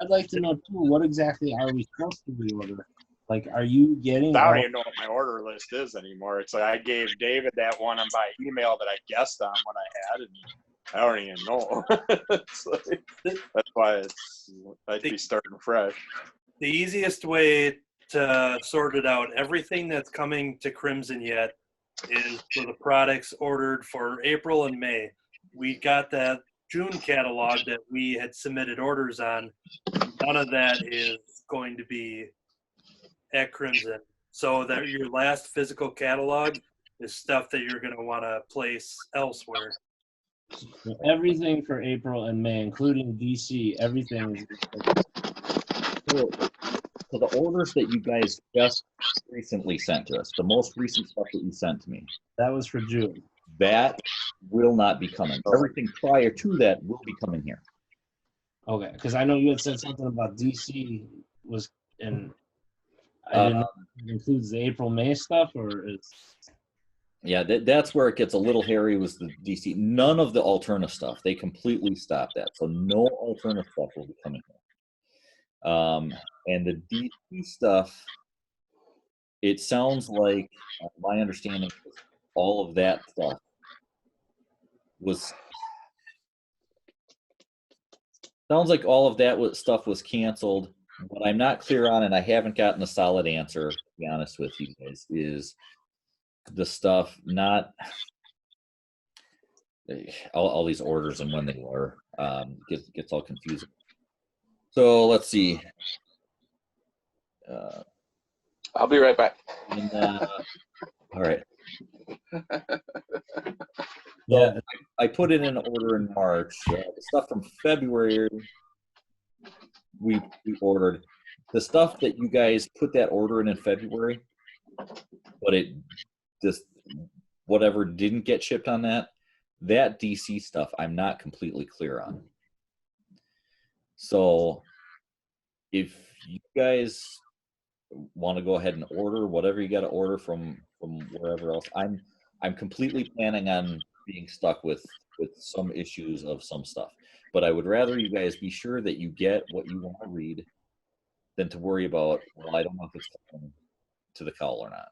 I'd like to know too. What exactly are we supposed to reorder? Like, are you getting? I don't even know what my order list is anymore. It's like I gave David that one by email that I guessed on what I had, and I don't even know. That's why I'd be starting fresh. The easiest way to sort it out, everything that's coming to Crimson yet is for the products ordered for April and May. We got that June catalog that we had submitted orders on. None of that is going to be at Crimson. So that your last physical catalog is stuff that you're going to want to place elsewhere. So everything for April and May, including DC, everything. So the orders that you guys just recently sent to us, the most recent stuff that you sent to me, that was for June. That will not be coming. Everything prior to that will be coming here. Okay, because I know you had said something about DC was, and I didn't know if it includes the April, May stuff, or is. Yeah, that's where it gets a little hairy, was the DC. None of the Alterna stuff. They completely stopped that. So no Alterna stuff will be coming here. And the DC stuff, it sounds like, my understanding is all of that stuff sounds like all of that stuff was canceled. What I'm not clear on, and I haven't gotten a solid answer, to be honest with you guys, is the stuff not all these orders and when they were gets all confusing. So let's see. I'll be right back. And, all right. Yeah, so I put in an order in March. The stuff from February we ordered. The stuff that you guys put that order in February, but it just whatever didn't get shipped on that DC stuff I'm not completely clear on. So if you guys want to go ahead and order whatever you got to order from wherever else, I'm completely planning on being stuck with some issues of some stuff, but I would rather you guys be sure that you get what you want to read than to worry about, well, I don't know if it's coming to the cowl or not.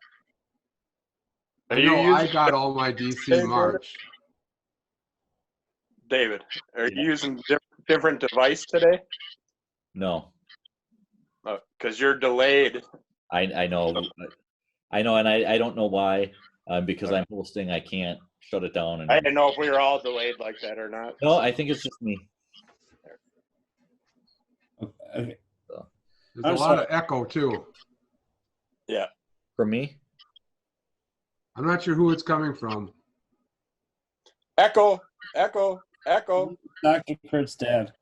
I know I got all my DC March. David, are you using different device today? No. Because you're delayed. I know, and I don't know why. Because I'm hosting, I can't shut it down. And I didn't know if we were all delayed like that or not. No, I think it's just me. Okay. So. There's a lot of echo too. Yeah. From me? I'm not sure who it's coming from. Echo, echo, echo. Dr. Kurt's dad.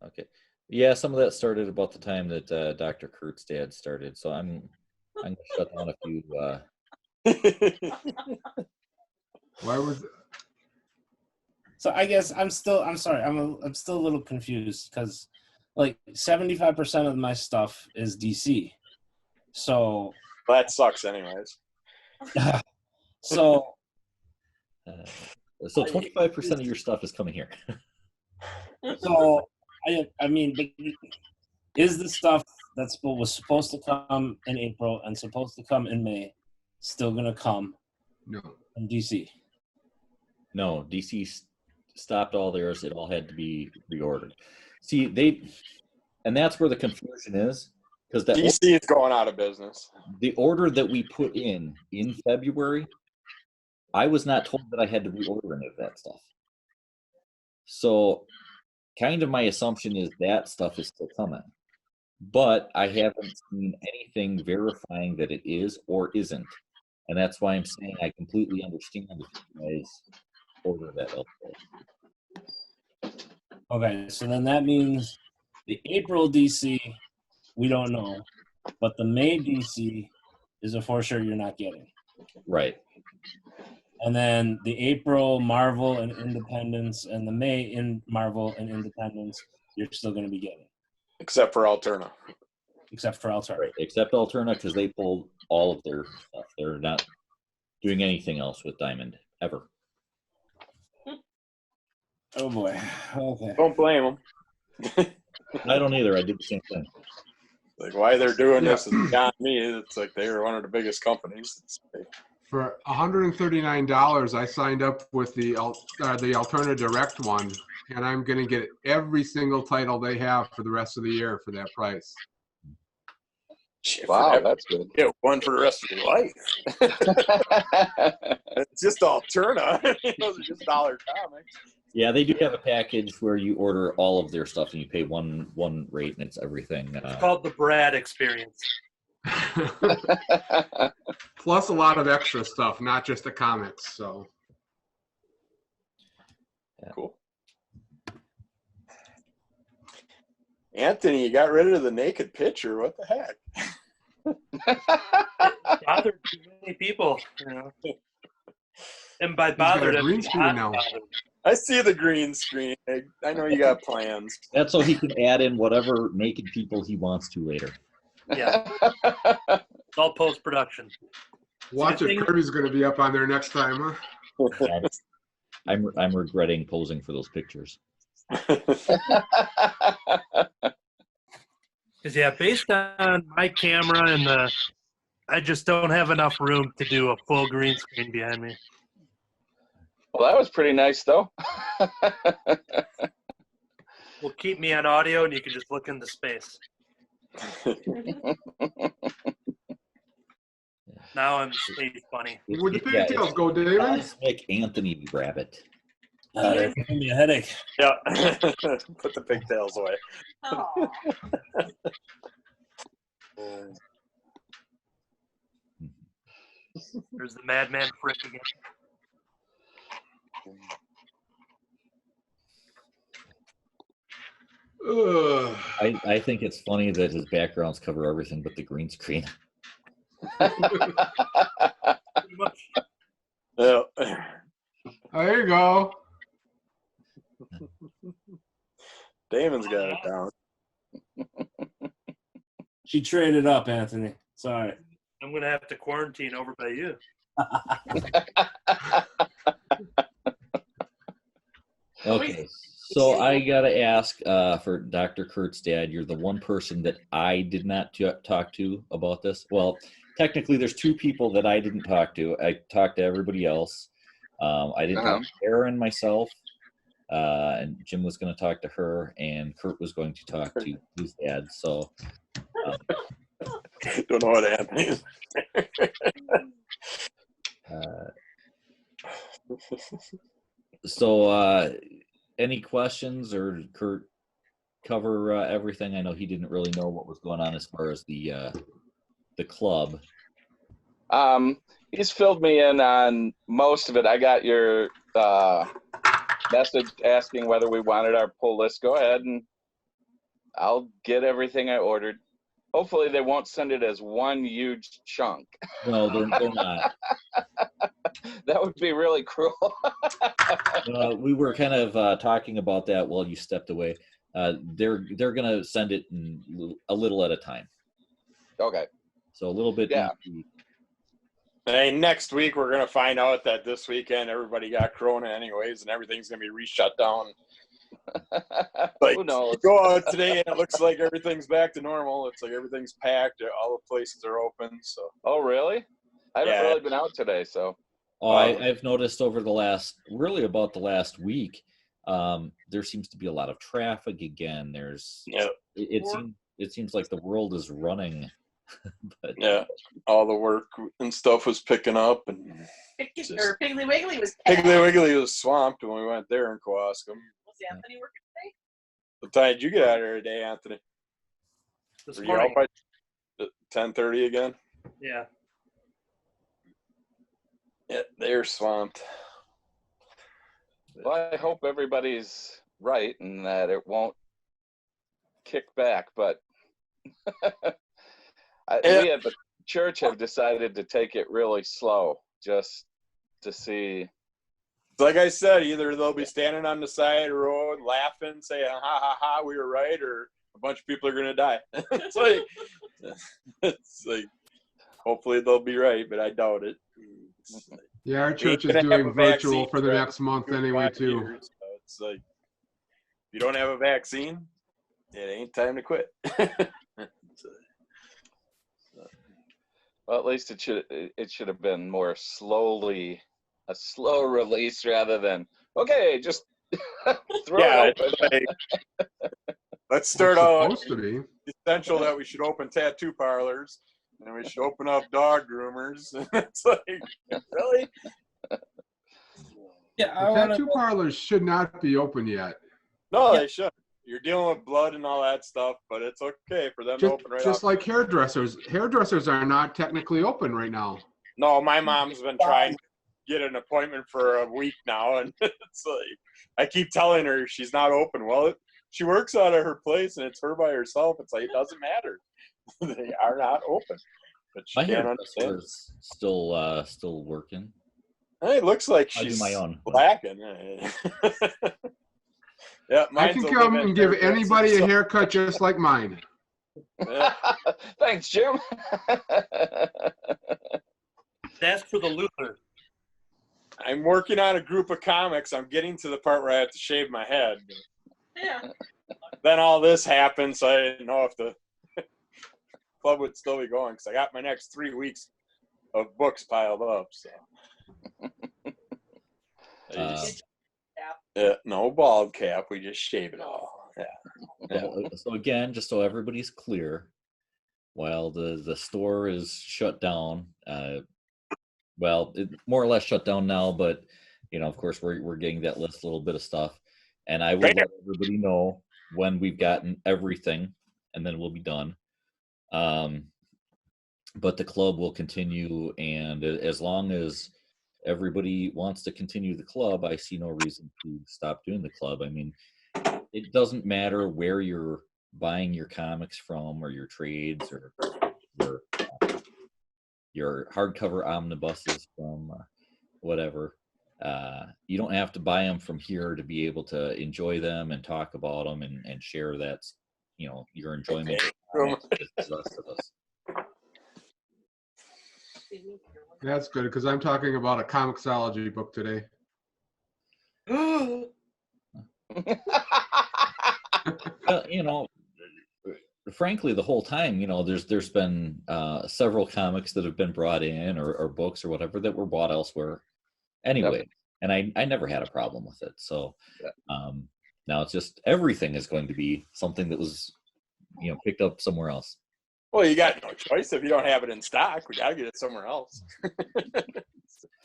Okay. Yeah, some of that started about the time that Dr. Kurt's dad started. So I'm gonna shut down a few. Why was? So I guess I'm still a little confused because like 75% of my stuff is DC. So That sucks anyways. so 25% of your stuff is coming here. So I mean, but is the stuff that was supposed to come in April and supposed to come in May still going to come? No. In DC? No, DC stopped all theirs. It all had to be reordered. See, and that's where the confusion is, because that DC is going out of business. the order that we put in February, I was not told that I had to reorder any of that stuff. So kind of my assumption is that stuff is still coming. But I haven't seen anything verifying that it is or isn't. And that's why I'm saying I completely understand if you guys order that elsewhere. Okay, so then that means the April DC, we don't know. But the May DC is a for sure you're not getting. Right. And then the April Marvel and Independence and the May in Marvel and Independence, you're still going to be getting. Except for Alterna. Except for Alterna. Right. Except Alterna, because they pulled all of their stuff. They're not doing anything else with Diamond, ever. Oh, boy. Okay. Don't blame them. I don't either. I did the same thing. Like, why they're doing this is beyond me. It's like they were one of the biggest companies. For $139, I signed up with the Alterna Direct one, and I'm going to get every single title they have for the rest of the year for that price. Wow, that's good. Get one for the rest of your life. It's just Alterna. Those are just dollar comics. Yeah, they do have a package where you order all of their stuff and you pay one rate and it's everything. It's called the Brad Experience. Plus a lot of extra stuff, not just the comics. So Cool. Anthony, you got rid of the naked picture. What the heck? Bothered too many people, you know. And by he's got bothered, a I green mean screen hot now. bothered. I see the green screen. I know you got plans. That's so he can add in whatever naked people he wants to later. Yeah, it's all post production. watch the it. thing- Kirby's going to be up on there next time, huh? I'm regretting posing for those pictures. Because yeah, based on my camera and I just don't have enough room to do a full green screen behind me. Well, that was pretty nice, though. Will keep me on audio, and you can just look into space. Now I'm space bunny. Where'd the Yeah, pigtails go, David? Cosmic Anthony Rabbit. It's giving me a headache. Yeah. Put the pigtails away. Oh. There's the Madman Frick again. Ugh. I think it's funny that his backgrounds cover everything but the green screen. Pretty much. Yeah. There you go. Damon's got it down. She traded up, Anthony. Sorry. I'm gonna have to quarantine over by you. Okay, so I gotta ask for Dr. Kurt's dad. You're the one person that I did not talk to about this. Well, technically, there's two people that I didn't talk to. I talked to everybody else. I didn't talk to Aaron myself, and Jim was going to talk to her, and Kurt was going to talk to his dad. So, Don't know what Anthony is. So, any questions, or Kurt cover everything? I know he didn't really know what was going on as far as the club. He's filled me in on most of it. I got your message asking whether we wanted our pull list. Go ahead and I'll get everything I ordered. Hopefully they won't send it as one huge chunk. No, they're not. That would be really cruel. We were kind of talking about that while you stepped away. They're going to send it a little at a time. Okay. So a little bit. Yeah. each. Hey, next week we're gonna find out that this weekend everybody got corona anyways, and everything's gonna be re-shut down. Like, Who knows? you go out today and it looks like everything's back to normal. It's like everything's packed, all the places are open. So. Oh, really? I haven't Yeah. really been out today, so. Oh, I've noticed over the last week, there seems to be a lot of traffic again. It seems like the world is running. But Yeah, all the work and stuff was picking up, and Piggly Wiggly was Piggly Wiggly was swamped when we went there in Kewaskum. Was Anthony working today? What time did you get out of there today, Anthony? This Were you out morning. by 10:30 again? Yeah. Yeah, they're swamped. Well, I hope everybody's right and that it won't kick back, but we at the church have decided to take it really slow just to see. Like I said, either they'll be standing on the side of the road laughing, saying, ha, ha, ha, we were right, or a bunch of people are going to die. It's like, hopefully they'll be right, but I doubt it. Yeah, our church is gonna have doing a virtual vaccine for the for next month anyway, 5 too. years, so it's like, if you don't have a vaccine, it ain't time to quit. Well, at least it should have been more a slow release rather than, okay, just throw it open. Like, let's start It's out. supposed to be. Essential that we should open tattoo parlors and we should open up dog groomers. It's like, really? yeah, The tattoo parlors should not be open yet. No, they should. You're dealing with blood and all that stuff, but it's okay for them to open right Just off. like hairdressers. Hairdressers are not technically open right now. No, my mom's been trying to get an appointment for a week now, and it's like, I keep telling her she's not open. Well, she works out of her place, and it's her by herself. It's like, it doesn't matter. They are not open. But she my can't hairdresser understand. is still working. It looks like I do she's my own. lacking. Yeah, I can come and give anybody a haircut just like mine. Yeah. Thanks, Jim. Ask for the Luther. I'm working on a group of comics. I'm getting to the part where I have to shave my head. Yeah. Then all this happened, so I didn't know if the club would still be going, because I got my next 3 weeks of books piled up. So no bald cap. We just shave it all. Yeah. So again, just so everybody's clear, while the store is shut down, well, it more or less shut down now, but of course we're getting that list, a little bit of stuff, and I will let everybody know when we've gotten everything, and then we'll be done. But the club will continue, and as long as everybody wants to continue the club, I see no reason to stop doing the club. I mean, it doesn't matter where you're buying your comics from, or your trades, or your hardcover omnibuses from, whatever. You don't have to buy them from here to be able to enjoy them and talk about them and share that, your enjoyment with the rest of us. That's good, because I'm talking about a comicsology book today. Frankly, the whole time, there's been several comics that have been brought in, or books or whatever, that were bought elsewhere anyway. Yep. And I never had a problem with it. So now it's just everything is going to be something that was, picked up somewhere else. Well, you got no choice. If you don't have it in stock, we got to get it somewhere else.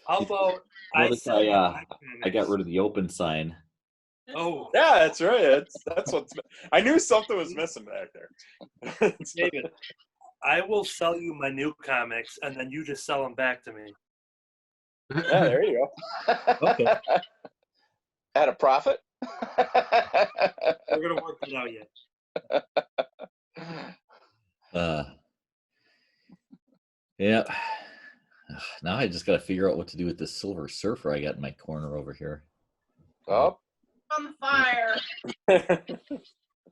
How about I got rid of the open sign. Oh, yeah, that's right. That's what's. I knew something was missing back there. David, I will sell you my new comics, and then you just sell them back to me. Yeah, there you go. Okay. At a profit? We're gonna work it out yet. Yeah. Now I just got to figure out what to do with this Silver Surfer I got in my corner over here. Oh, On the fire.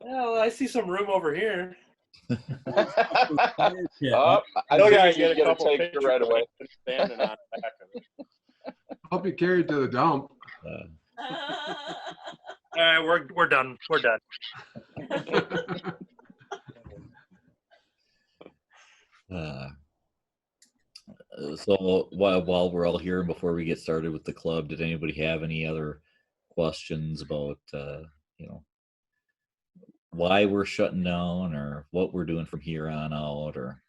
Well, I see some room over here. oh, I Still think gotta you get a get a couple take pictures right away. standing on the back of it. I'll be carried to the dump. All right, we're done. We're done. So while we're all here, before we get started with the club, did anybody have any other questions about why we're shutting down, or what we're doing from here on out, or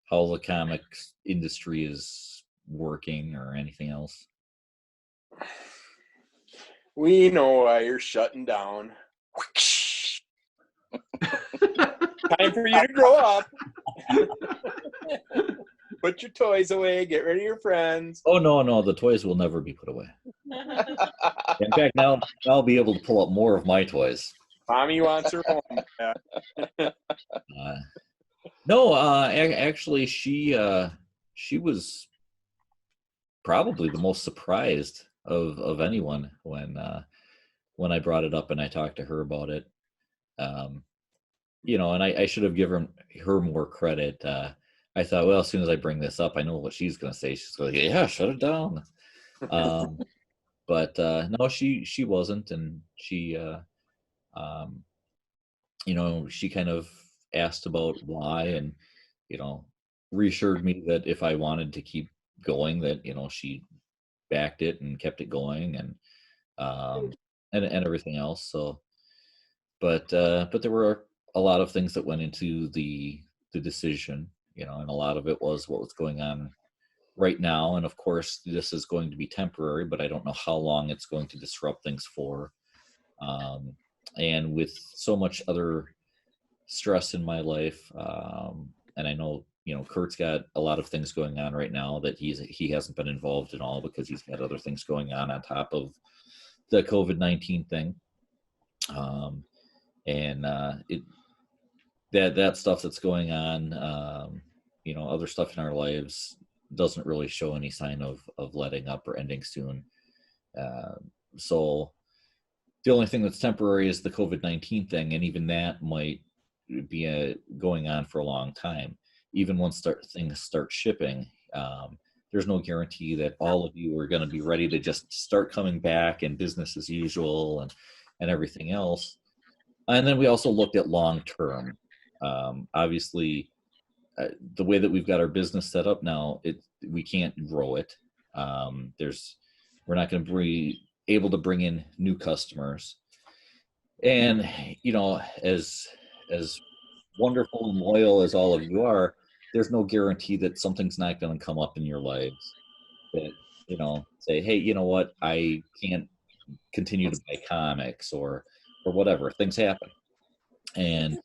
how the comics industry is working, or anything else? We know why you're shutting down. Time for you to grow up. Put your toys away. Get rid of your friends. Oh no, the toys will never be put away. In fact, now I'll be able to pull up more of my toys. Mommy wants her home. Yeah. Actually, she was probably the most surprised of anyone when I brought it up and I talked to her about it. And I should have given her more credit. I thought, well, as soon as I bring this up, I know what she's going to say. She's going to go, yeah, shut it down. But no, she wasn't, and she she kind of asked about why, and reassured me that if I wanted to keep going, that she backed it and kept it going, and everything else. So, but there were a lot of things that went into the decision, and a lot of it was what was going on right now. And of course, this is going to be temporary, but I don't know how long it's going to disrupt things for. And with so much other stress in my life, and I know Kurt's got a lot of things going on right now that he hasn't been involved in all, because he's got other things going on top of the COVID-19 thing. That stuff that's going on, other stuff in our lives doesn't really show any sign of letting up or ending soon. So the only thing that's temporary is the COVID-19 thing, and even that might be going on for a long time. Even once things start shipping, there's no guarantee that all of you are going to be ready to just start coming back and business as usual and everything else. And then we also looked at long term. Obviously, the way that we've got our business set up now, we can't grow it. We're not going to be able to bring in new customers. And as wonderful and loyal as all of you are, there's no guarantee that something's not going to come up in your lives that say, hey, you know what, I can't continue to buy comics or whatever. Things happen, and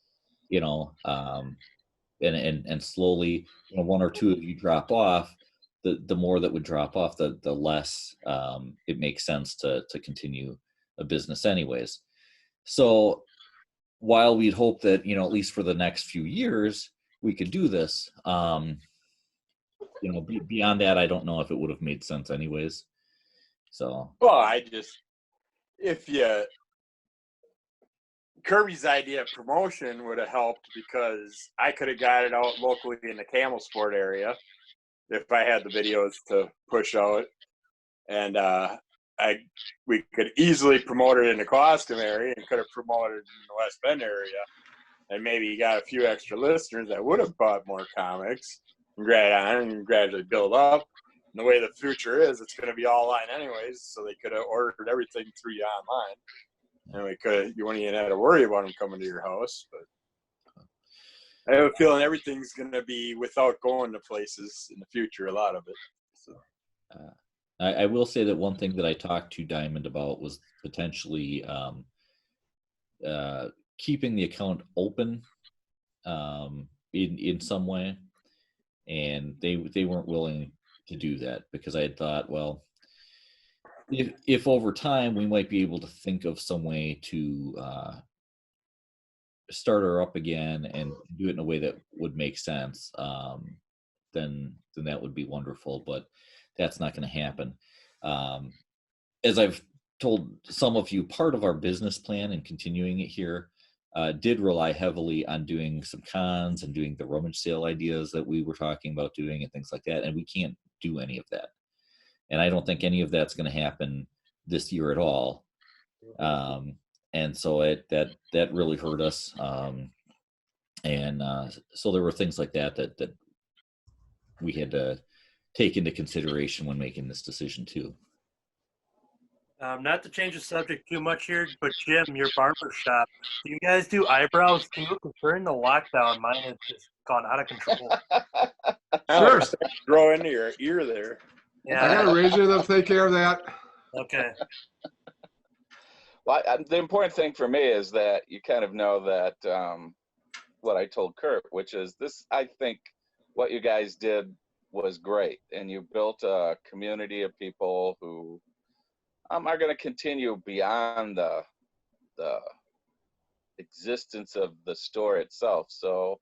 and slowly, one or two of you drop off. The more that would drop off, the less it makes sense to continue a business anyways. So while we'd hope that at least for the next few years we could do this, beyond that, I don't know if it would have made sense anyways. So Kirby's idea of promotion would have helped, because I could have got it out locally in the camel sport area if I had the videos to push out, and we could easily promote it in the costume area, and could have promoted it in the West Bend area, and maybe got a few extra listeners that would have bought more comics and gradually build up. And the way the future is, it's going to be all online anyways, so they could have ordered everything through you online. And you wouldn't even have to worry about them coming to your house. But I have a feeling everything's going to be without going to places in the future, a lot of it. So. I will say that one thing that I talked to Diamond about was potentially keeping the account open in some way. And they weren't willing to do that, because I had thought, well, if over time we might be able to think of some way to start her up again and do it in a way that would make sense. then that would be wonderful. But that's not going to happen. As I've told some of you, part of our business plan and continuing it here did rely heavily on doing some cons and doing the rummage sale ideas that we were talking about doing and things like that. And we can't do any of that. And I don't think any of that's going to happen this year at all. And so that really hurt us. So there were things like that we had to take into consideration when making this decision too. Not to change the subject too much here, but Jim, your barber shop, do you guys do eyebrows too? Because during the lockdown, mine has just gone out of control. Sure. Grow into your ear there. I got a razor that'll take care of that. Okay. Well, the important thing for me is that you kind of know that what I told Kurt, which is this, I think what you guys did was great. And you built a community of people who are going to continue beyond the existence of the store itself. So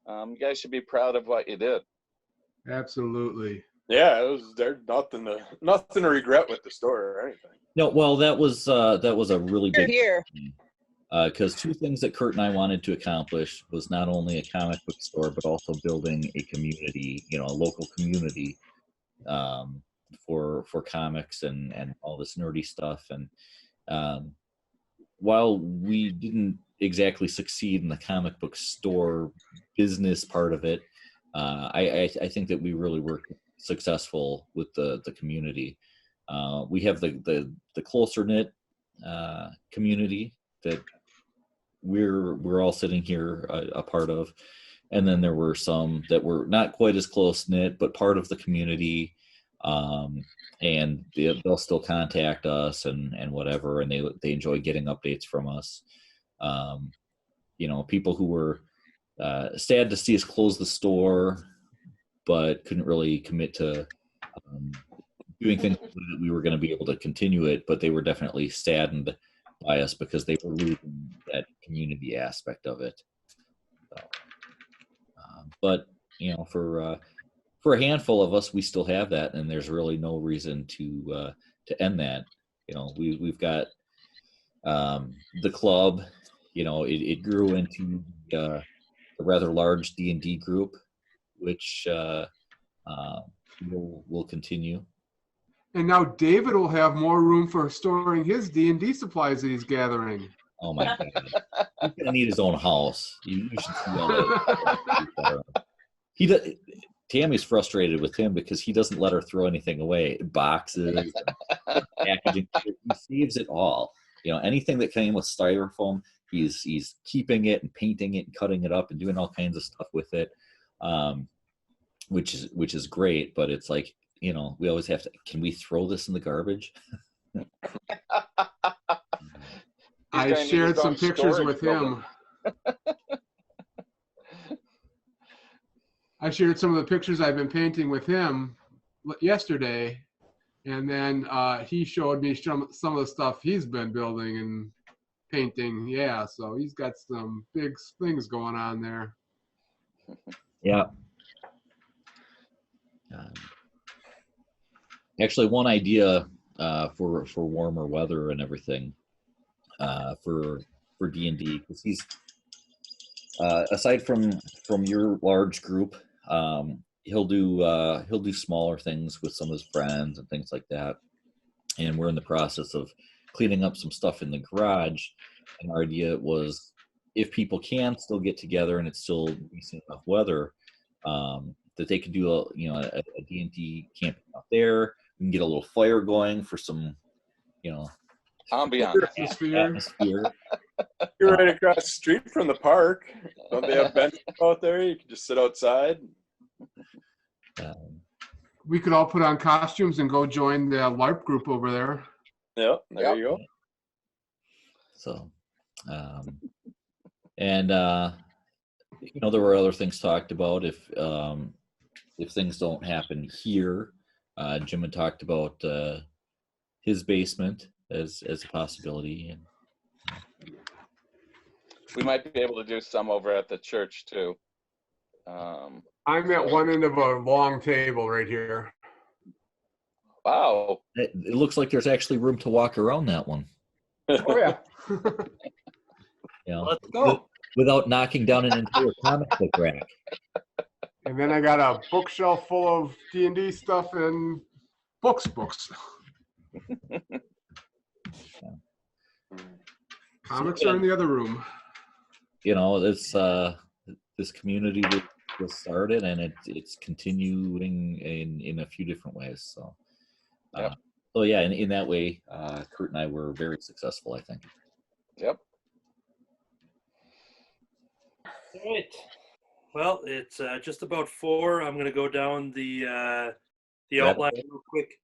you guys should be proud of what you did. Absolutely. Yeah, there's nothing to regret with the store or anything. No, well, that was a really big Here. because two things that Kurt and I wanted to accomplish was not only a comic book store, but also building a community, a local community for comics and all this nerdy stuff. And while we didn't exactly succeed in the comic book store business part of it, I think that we really were successful with the community. We have the closer knit community that we're all sitting here a part of, and then there were some that were not quite as close knit but part of the community, and they'll still contact us and whatever, and they enjoy getting updates from us. People who were sad to see us close the store but couldn't really commit to doing things that we were going to be able to continue it, but they were definitely saddened by us because they were losing that community aspect of it. So, but for a handful of us, we still have that, and there's really no reason to end that. We've got the club. It grew into a rather large D&D group, which will continue. And now David will have more room for storing his D&D supplies that he's gathering. Oh my God. He's gonna need his own house. You should see all that. Tammy's frustrated with him because he doesn't let her throw anything away. Boxes, packaging. He saves it all. Anything that came with styrofoam, he's keeping it and painting it and cutting it up and doing all kinds of stuff with it. Which is great, but it's like, we always have to, can we throw this in the garbage? I shared some pictures with him. I shared some of the pictures I've been painting with him yesterday, and then he showed me some of the stuff he's been building and painting. Yeah, so he's got some big things going on there. Yeah. Actually, one idea for warmer weather and everything for D&D, because he's aside from your large group, he'll do smaller things with some of his friends and things like that. And we're in the process of cleaning up some stuff in the garage. And our idea was, if people can still get together and it's still decent enough weather, that they could do a D&D camping out there. We can get a little fire going for some, ambiance. atmosphere. You're right across the street from the park. Don't they have benches out there? You can just sit outside. We could all put on costumes and go join the LARP group over there. Yep, there you go. So, there were other things talked about if things don't happen here. Jim had talked about his basement as a possibility. And we might be able to do some over at the church too. I'm at one end of a long table right here. Wow. It looks like there's actually room to walk around that one. Oh yeah. You know, Let's go. without knocking down an entire comic book rack. And then I got a bookshelf full of D&D stuff and books. Comics are in the other room. You know, this community was started, and it's continuing in a few different ways. So, Yep. so yeah, in that way, Kurt and I were very successful, I think. Yep. All right. Well, it's just about 4. I'm going to go down the outline real quick.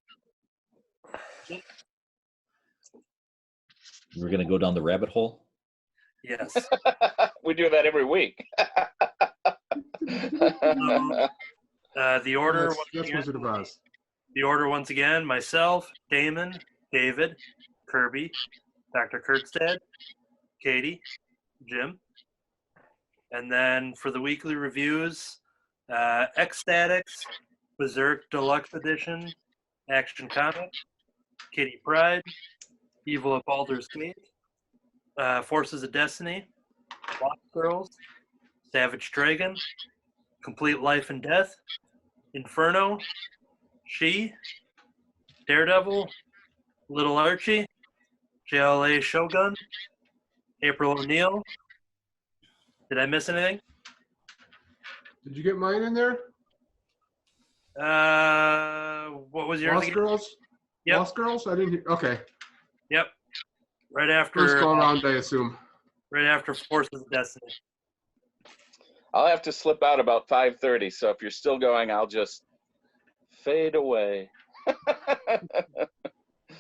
We're gonna go down the rabbit hole. Yes. We do that every week. The order. That's Wizard of Oz. The order once again: myself, Damon, David, Kirby, Dr. Kurtstad, Katie, Jim, and then for the weekly reviews, Ecstatics, Berserk Deluxe Edition, Action Comic, Kitty Pride, Evil of Baldur's Gate, Forces of Destiny, Lost Girls, Savage Dragon, Complete Life and Death, Inferno, She, Daredevil, Little Archie, JLA Shogun, April O'Neil. Did I miss anything? Did you get mine in there? What was yours Lost again? Girls? Yep. Lost Girls? I didn't hear. Okay. Yep. Right after. First go around, I assume. Right after Forces of Destiny. I'll have to slip out about 5:30, so if you're still going, I'll just fade away.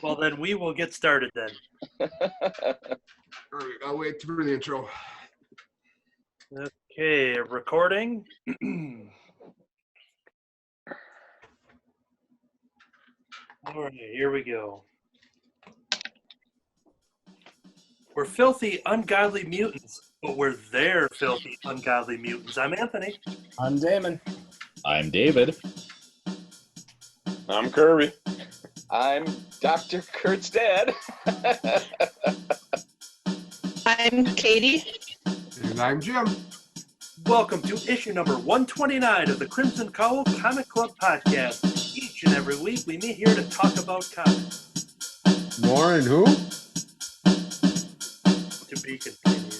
Well, then we will get started then. All right, I'll wait for the intro. Okay, recording. All right, here we go. We're filthy, ungodly mutants, but we're their filthy, ungodly mutants. I'm Anthony. I'm Damon. I'm David. I'm Kirby. I'm Dr. Kurt's dad. I'm Katie. And I'm Jim. Welcome to issue number 129 of the Crimson Cowl Comic Club podcast. Each and every week, we meet here to talk about comics. More and who? To be continued.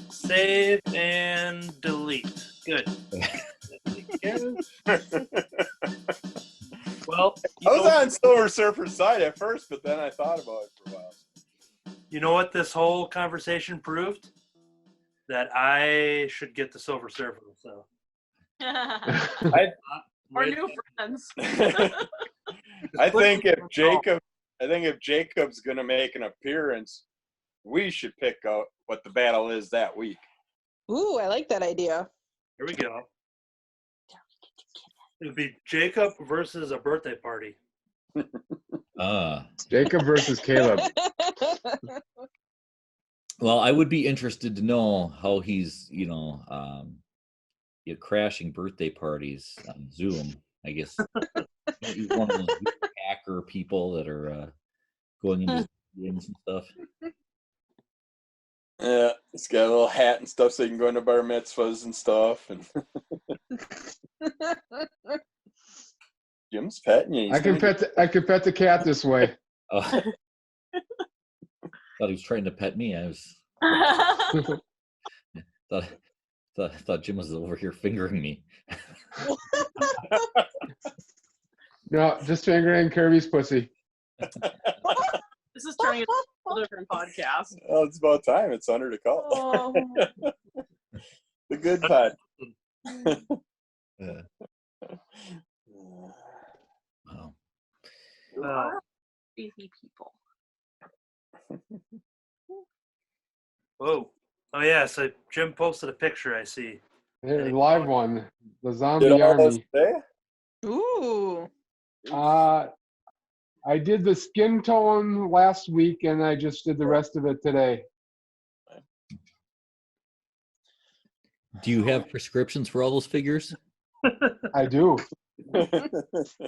Save and delete. Good. Well, I was on Silver Surfer's side at first, but then I thought about it for a while. you know what this whole conversation proved? That I should get the Silver Surfer. So Our new friends. I think if Jacob's gonna make an appearance, we should pick out what the battle is that week. Ooh, I like that idea. Here we go. It would be Jacob versus a birthday party. Jacob versus Caleb. Well, I would be interested to know how he's, crashing birthday parties on Zoom. I guess he's one of those hacker people that are going into games and stuff. Yeah, he's got a little hat and stuff so you can go into bar mitzvahs and stuff. And Jim's petting you. I can pet the cat this way. Thought he was trying to pet me. I was thought Jim was over here fingering me. No, just fingering Kirby's pussy. This is turning into a whole different podcast. Oh, it's about time. It's under the call. Oh. The good part. Yeah. Wow. You are crazy people. Whoa. Oh, yeah. So Jim posted a picture, I see. Hey, live one. The zombie Did all those army. today? Ooh. I did the skin tone last week, and I just did the rest of it today. Do you have prescriptions for all those figures? I do.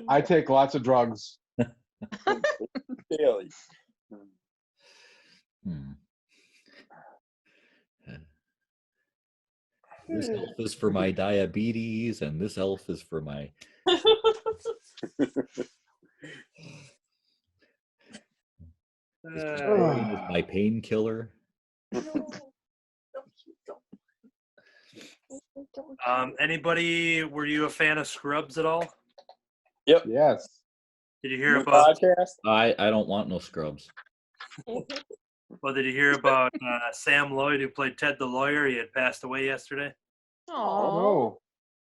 I take lots of drugs. Daily. Hmm. This elf is for my diabetes, and this elf is for my. This is my painkiller. Anybody? Were you a fan of Scrubs at all? Yep. Yes. Did you hear New about? podcast? I don't want no scrubs. Well, did you hear about Sam Lloyd, who played Ted the lawyer? He had passed away yesterday. Oh,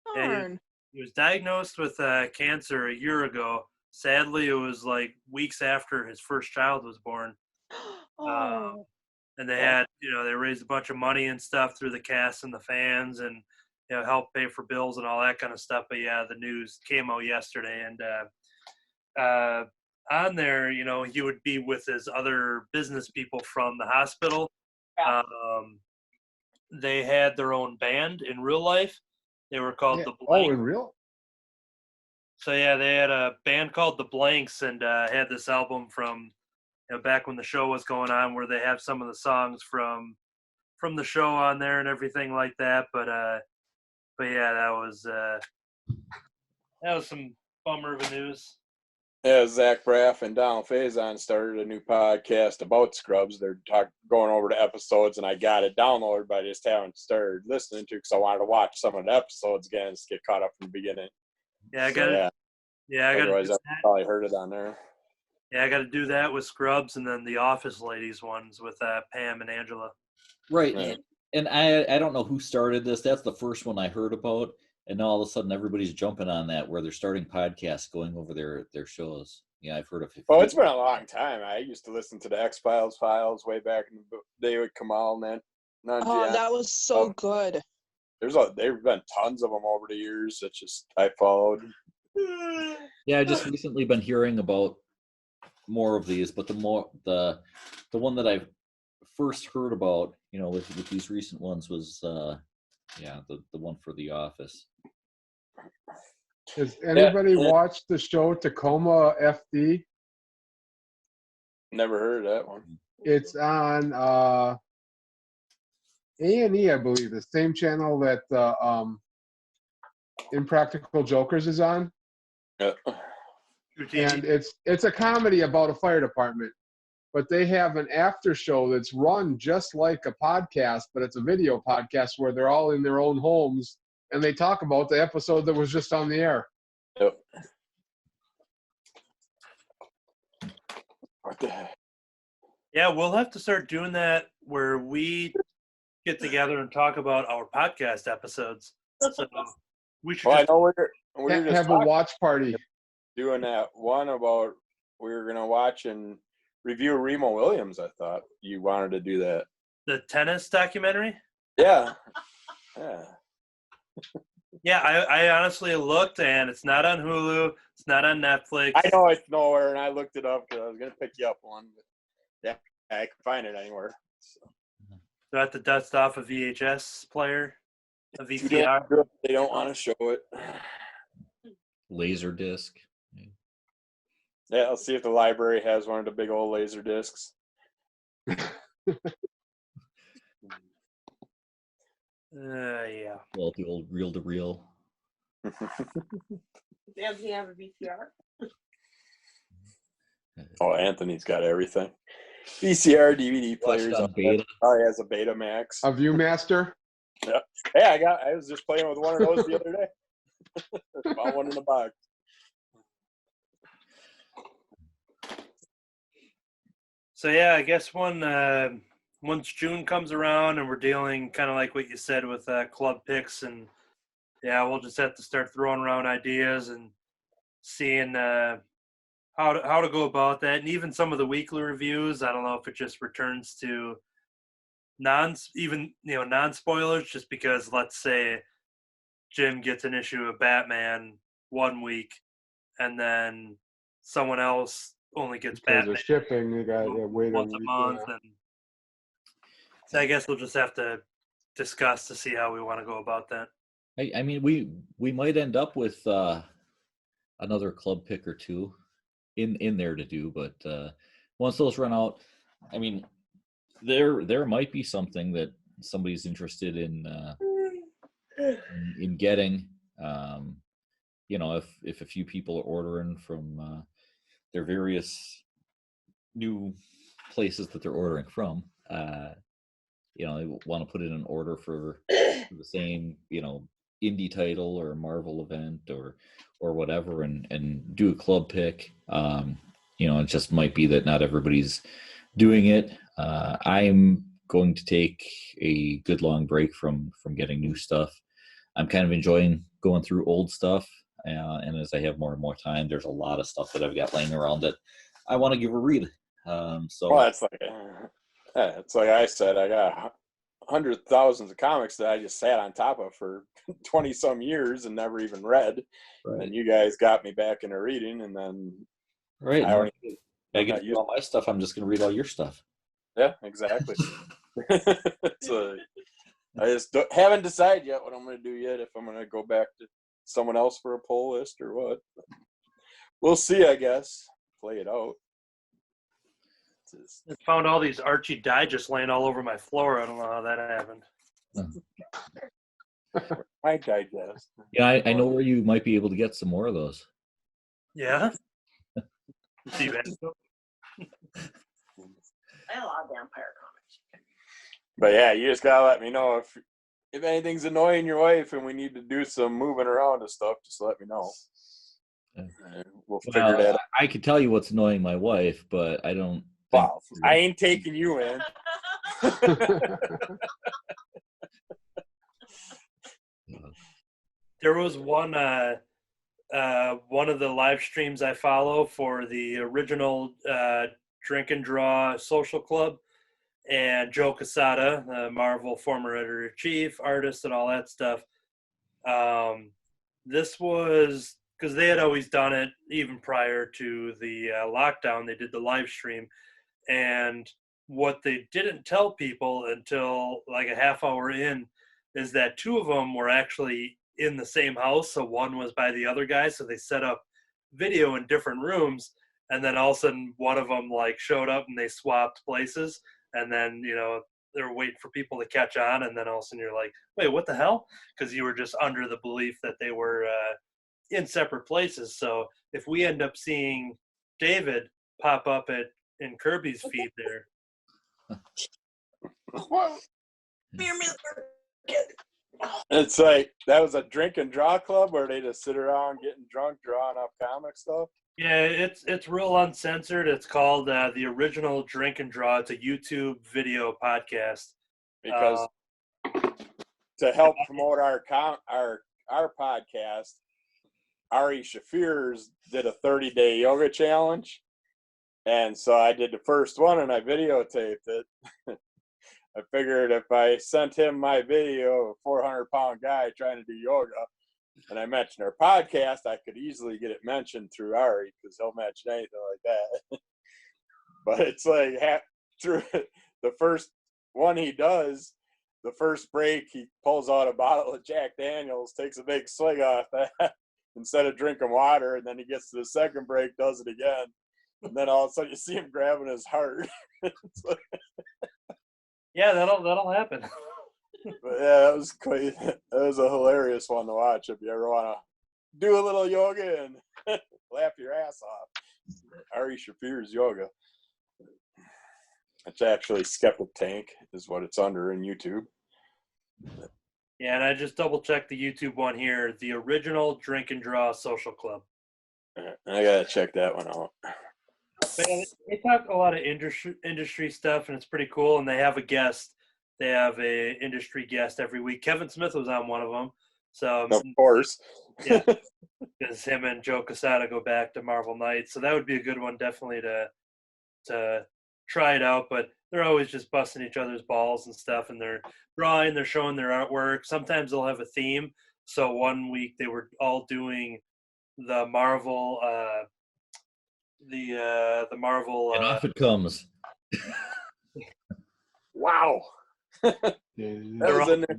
Oh. Yeah, darn. He was diagnosed with cancer a year ago. Sadly, it was like weeks after his first child was born. Oh. And they had, they raised a bunch of money and stuff through the cast and the fans, and helped pay for bills and all that kind of stuff. But yeah, the news came out yesterday, and on there, he would be with his other business people from the hospital. They had their own band in real life. They were called Yeah. the Oh, Blanks. in real? So yeah, they had a band called the Blanks, and had this album from back when the show was going on, where they have some of the songs from the show on there and everything like that. But yeah, that was some bummer of a news. Yeah, Zach Braff and Donald Faison started a new podcast about Scrubs. They're going over the episodes, and I got it downloaded, but I just haven't started listening to because I wanted to watch some of the episodes again and just get caught up from the beginning. Yeah, I got it. Yeah, I got to Otherwise, do I that. probably heard it on there. Yeah, I got to do that with Scrubs, and then the Office Ladies ones with Pam and Angela. Right. Yeah. And I don't know who started this. That's the first one I heard about. And now all of a sudden everybody's jumping on that where they're starting podcasts going over their shows. Yeah, I've heard of it. Well, it's been a long time. I used to listen to the X-Files files way back in the day with Kamal and Oh, that was so good. There's been tons of them over the years. It's just I followed. Yeah, I just recently been hearing about more of these, but the one that I've first heard about, with these recent ones was the one for The Office. Has anybody watched the show Tacoma FD? Never heard of that one. It's on A&E, I believe, the same channel that Impractical Jokers is on. Yeah. And it's a comedy about a fire department, but they have an after show that's run just like a podcast, but it's a video podcast where they're all in their own homes and they talk about the episode that was just on the air. Yep. What the heck? Yeah, we'll have to start doing that where we get together and talk about our podcast episodes. So we should. Well, I know we're just Have a watch party. Doing that one about we were gonna watch and review Remo Williams. I thought you wanted to do that. The tennis documentary. Yeah. Yeah, I honestly looked, and it's not on Hulu. It's not on Netflix. I know it's nowhere, and I looked it up because I was gonna pick you up one. But yeah, I can find it anywhere. So. Do I have to dust off a VHS player, a VCR? They don't want to show it. Laser disc. Yeah, I'll see if the library has one of the big old laser discs. Yeah. Well, the old reel-to-reel. Does he have a VCR? Oh, Anthony's got everything. VCR, DVD players. On beta. Oh, he has a Betamax. A Viewmaster? Yeah. Yeah, I was just playing with one of those the other day. Found one in the box. So yeah, I guess once June comes around and we're dealing kind of like what you said with club picks, and yeah, we'll just have to start throwing around ideas and seeing how to go about that. And even some of the weekly reviews, I don't know if it just returns to non-spoilers, just because let's say Jim gets an issue of Batman one week and then someone else only gets Because Batman of shipping, you got to wait once a month. And so I guess we'll just have to discuss to see how we want to go about that. I mean, we might end up with another club pick or two in there to do, but once those run out, I mean, there might be something that somebody's interested in getting. You know, if a few people are ordering from their various new places that they're ordering from, you know, they want to put in an order for the same, you know, indie title or Marvel event or whatever, and do a club pick. You know, it just might be that not everybody's doing it. I'm going to take a good long break from getting new stuff. I'm kind of enjoying going through old stuff, and as I have more and more time, there's a lot of stuff that I've got laying around that I want to give a read. So well, it's like I said, I got hundreds of thousands of comics that I just sat on top of for 20 some years and never even read. right. And you guys got me back into reading, and then Right. I I'm get not to read all my stuff. I'm just going to read all your stuff. Yeah, exactly. So I just haven't decided yet what I'm going to do yet, if I'm going to go back to someone else for a pull list or what. We'll see, I guess. Play it out. I found all these Archie Digest laying all over my floor. I don't know how that happened. My digest. Yeah, I know where you might be able to get some more of those. Yeah? See you I had a lot of vampire comics. But yeah, you just gotta let me know if anything's annoying your wife and we need to do some moving around and stuff. Just let me know. We'll figure that out. I could tell you what's annoying my wife, but I don't. Wow, I ain't taking you in. There was one of the live streams I follow for the original Drink and Draw Social Club, and Joe Quesada, the Marvel former editor-in-chief, artist, and all that stuff. This was because they had always done it even prior to the lockdown. They did the live stream, and what they didn't tell people until like a half hour in is that two of them were actually in the same house. So one was by the other guy. So they set up video in different rooms, and then all of a sudden one of them like showed up and they swapped places. And then, you know, they were waiting for people to catch on. And then all of a sudden you're like, wait, what the hell? Because you were just under the belief that they were in separate places. So if we end up seeing David pop up in Kirby's feed there. It's like, that was a drink and draw club where they just sit around getting drunk, drawing up comic stuff. Yeah, it's real uncensored. It's called The Original Drink and Draw. It's a YouTube video podcast. Because to help promote our podcast, Ari Shafir's did a 30-day yoga challenge. And so I did the first one and I videotaped it. I figured if I sent him my video of a 400-pound guy trying to do yoga, and I mentioned our podcast, I could easily get it mentioned through Ari, because he'll mention anything like that. But it's like through the first one he does, the first break, he pulls out a bottle of Jack Daniels, takes a big swig off that instead of drinking water, and then he gets to the second break, does it again. And then all of a sudden you see him grabbing his heart. Yeah, that'll happen. But yeah, that was quite. That was a hilarious one to watch. If you ever want to do a little yoga and laugh your ass off, Ari Shafir's yoga. It's actually Skeptic Tank is what it's under in YouTube. Yeah, and I just double checked the YouTube one here. The Original Drink and Draw Social Club. I gotta check that one out. But yeah, they talk a lot of industry stuff, and it's pretty cool. And they have a guest. They have a industry guest every week. Kevin Smith was on one of them. So of course, yeah, because him and Joe Quesada go back to Marvel Knights, so that would be a good one, definitely to try it out. But they're always just busting each other's balls and stuff, and they're drawing, they're showing their artwork. Sometimes they'll have a theme. So one week they were all doing the Marvel. The Marvel. And off it comes. Wow. That was in there.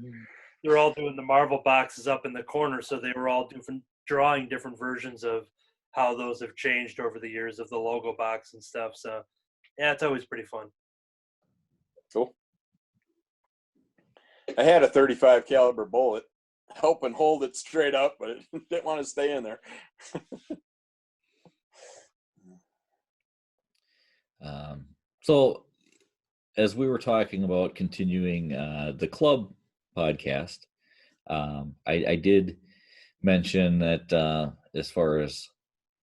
They're all doing the Marvel boxes up in the corner, so they were all drawing different versions of how those have changed over the years of the logo box and stuff. So, yeah, it's always pretty fun. Cool. I had a 35 caliber bullet, helping hold it straight up, but it didn't want to stay in there. So, as we were talking about continuing the club podcast, I did mention that as far as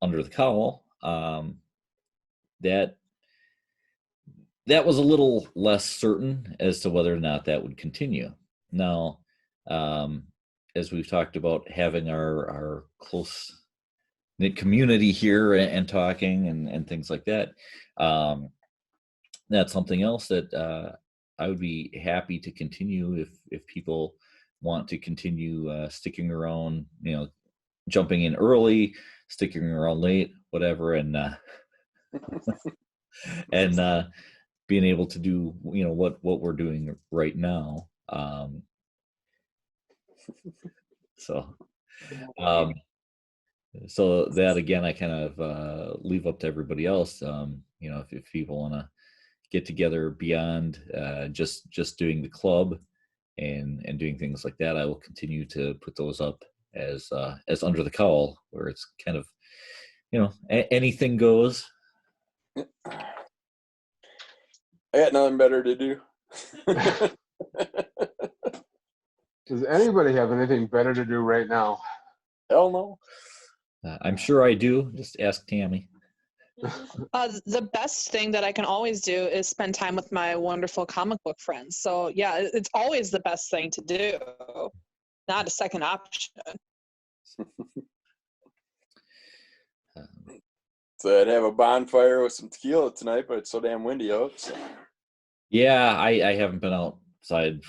Under the Cowl, that was a little less certain as to whether or not that would continue. Now, as we've talked about having our close knit community here and talking and things like that, that's something else that I would be happy to continue if people want to continue sticking around, jumping in early, sticking around late, whatever, and and being able to do what we're doing right now. So that again, I kind of leave up to everybody else. If people want to get together beyond just doing the club and doing things like that, I will continue to put those up as Under the Cowl, where it's kind of anything goes. I got nothing better to do. Does anybody have anything better to do right now? Hell no. I'm sure I do. Just ask Tammy. The best thing that I can always do is spend time with my wonderful comic book friends. So yeah, it's always the best thing to do. Not a second option. So I'd have a bonfire with some tequila tonight, but it's so damn windy out. So. Yeah, I haven't been outside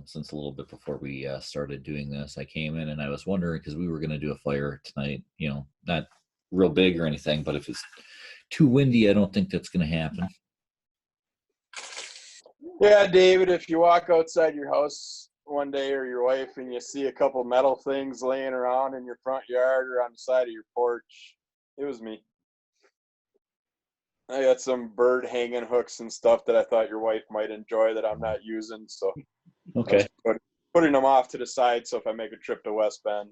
since a little bit before we started doing this. I came in and I was wondering, because we were going to do a fire tonight, not real big or anything, but if it's too windy, I don't think that's going to happen. Yeah, David, if you walk outside your house one day or your wife and you see a couple metal things laying around in your front yard or on the side of your porch, it was me. I got some bird hanging hooks and stuff that I thought your wife might enjoy that I'm not using, so okay, putting them off to the side so if I make a trip to West Bend.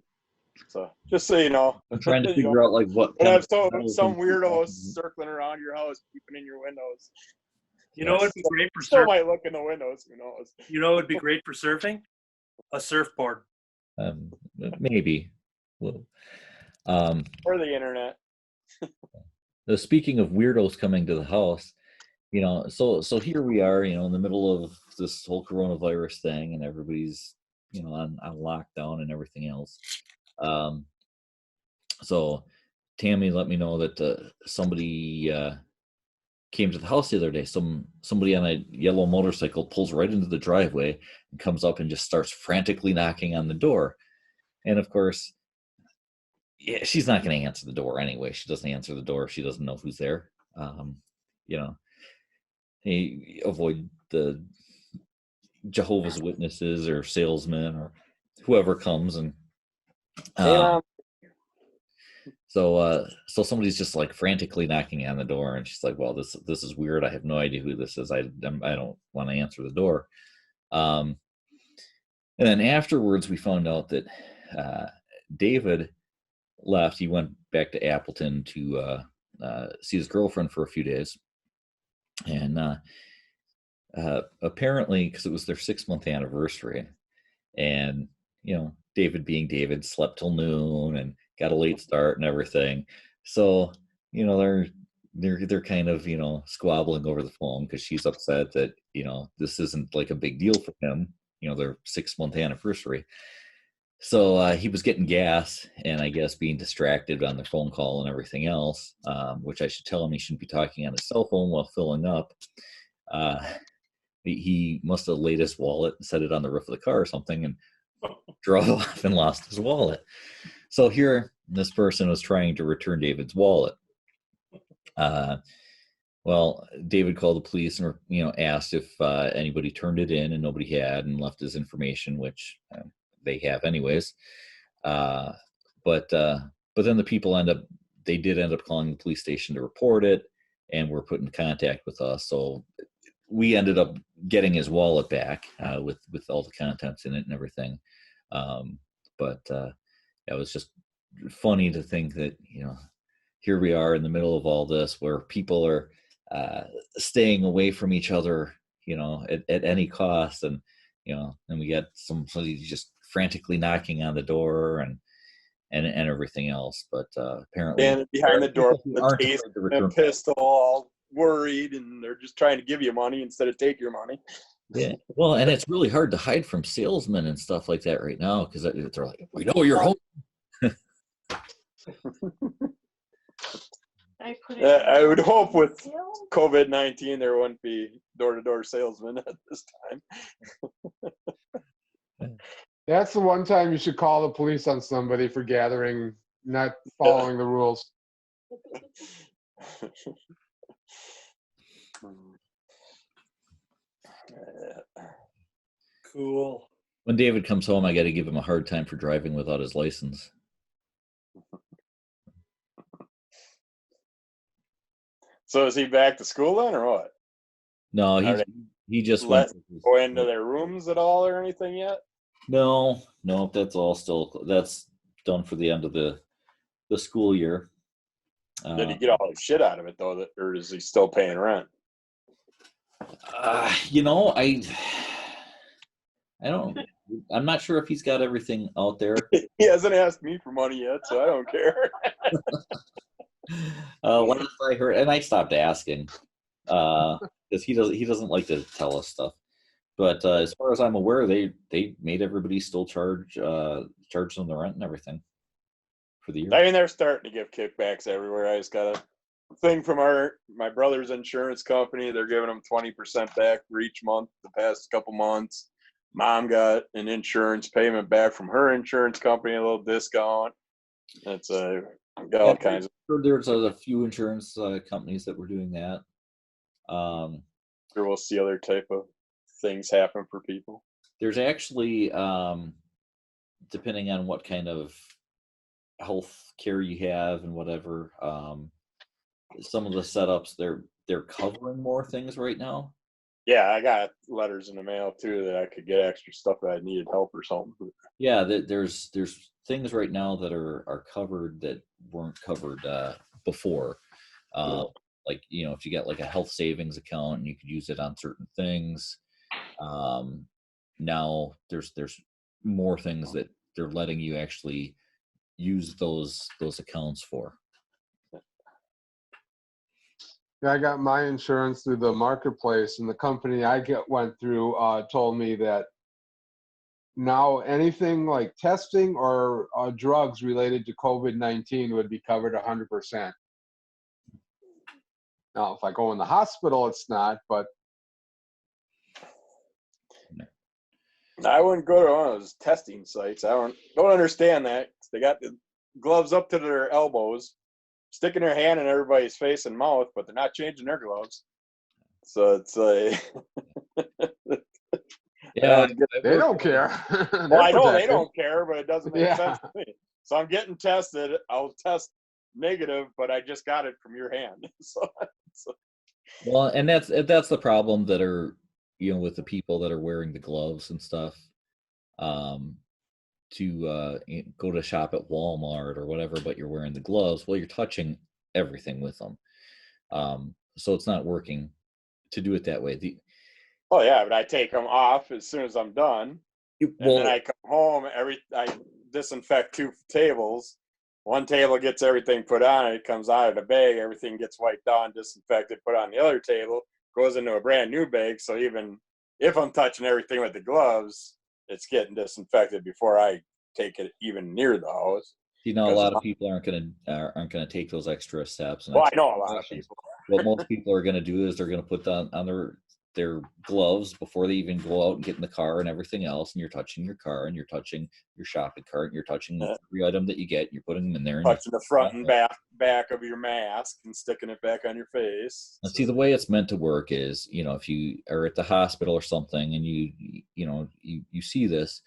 So just so you know, I'm trying to figure out like what. And have some weirdos circling around your house, peeping in your windows. It'd be great for still surfing. might look in the windows. Who knows? It'd be great for surfing. A surfboard. Maybe. Well, or the internet. Speaking of weirdos coming to the house, so here we are, in the middle of this whole coronavirus thing, and everybody's, on lockdown and everything else. So Tammy let me know that somebody came to the house the other day. Somebody on a yellow motorcycle pulls right into the driveway and comes up and just starts frantically knocking on the door. And of course, yeah, she's not going to answer the door anyway. She doesn't answer the door if she doesn't know who's there. Avoid the Jehovah's Witnesses or salesmen or whoever comes, and so somebody's just like frantically knocking on the door, and she's like, "Well, this is weird. I have no idea who this is. I don't want to answer the door." And then afterwards, we found out that David left. He went back to Appleton to see his girlfriend for a few days, and apparently, because it was their 6-month anniversary, and David being David, slept till noon and got a late start and everything. So they're kind of squabbling over the phone because she's upset that this isn't like a big deal for him. Their 6-month anniversary. So he was getting gas and I guess being distracted on the phone call and everything else, which I should tell him he shouldn't be talking on his cell phone while filling up. He must have laid his wallet and set it on the roof of the car or something and drove off and lost his wallet. So here, this person was trying to return David's wallet. Well, David called the police and asked if anybody turned it in, and nobody had, and left his information, which they have anyways. But then the people did end up calling the police station to report it, and were put in contact with us. So we ended up getting his wallet back with all the contents in it and everything. It was just funny to think that here we are in the middle of all this, where people are staying away from each other, at any cost, and and we got somebody just frantically knocking on the door and everything else. But apparently, and behind the door, the aren't taser afraid to and a return. pistol, all worried, and they're just trying to give you money instead of take your money. Yeah, well, and it's really hard to hide from salesmen and stuff like that right now, because they're like, "We know you're home." I would hope with COVID-19 there wouldn't be door-to-door salesmen at this time. That's the one time you should call the police on somebody for gathering, not following the rules. Cool. When David comes home, I got to give him a hard time for driving without his license. So is he back to school then, or what? No, he just Let went. go into their rooms at all or anything yet? No, that's done for the end of the school year. Did he get all the shit out of it though, or is he still paying rent? I don't. I'm not sure if he's got everything out there. He hasn't asked me for money yet, so I don't care. Last I heard, and I stopped asking, because he doesn't like to tell us stuff. But as far as I'm aware, they made everybody still charge them the rent and everything for the year. I mean, they're starting to give kickbacks everywhere. I just got a thing from my brother's insurance company. They're giving them 20% back for each month the past couple months. Mom got an insurance payment back from her insurance company, a little discount. That's got all kinds of. There's a few insurance companies that were doing that. We'll see other type of things happen for people. There's actually, depending on what kind of health care you have and whatever, some of the setups they're covering more things right now. Yeah, I got letters in the mail too that I could get extra stuff that I needed help or something. Yeah, there's things right now that are covered that weren't covered before. Like if you got like a health savings account and you could use it on certain things. Now there's more things that they're letting you actually use those accounts for. Yeah, I got my insurance through the marketplace, and the company I went through told me that now anything like testing or drugs related to COVID-19 would be covered 100%. Now, if I go in the hospital, it's not, but I wouldn't go to one of those testing sites. I don't understand that. They got the gloves up to their elbows, sticking their hand in everybody's face and mouth, but they're not changing their gloves. So it's like, yeah, they don't care. Well, I know they don't care, but it doesn't make sense to me. So I'm getting tested. I'll test negative, but I just got it from your hand. Well, and that's the problem that are with the people that are wearing the gloves and stuff. To go to shop at Walmart or whatever, but you're wearing the gloves. Well, you're touching everything with them, so it's not working to do it that way. Oh yeah, but I take them off as soon as I'm done, and then I come home. I disinfect 2 tables. One table gets everything put on it, comes out of the bag, everything gets wiped down, disinfected, put on the other table, goes into a brand new bag. So even if I'm touching everything with the gloves, it's getting disinfected before I take it even near the house. A lot of people aren't gonna take those extra steps. Well, I know a lot of people. What most people are gonna do is they're gonna put on their their gloves before they even go out and get in the car and everything else. And you're touching your car, and you're touching your shopping cart, and you're touching every item that you get. And you're putting them in there. Touching the front and back of your mask and sticking it back on your face. And see, the way it's meant to work is, if you are at the hospital or something and you see this,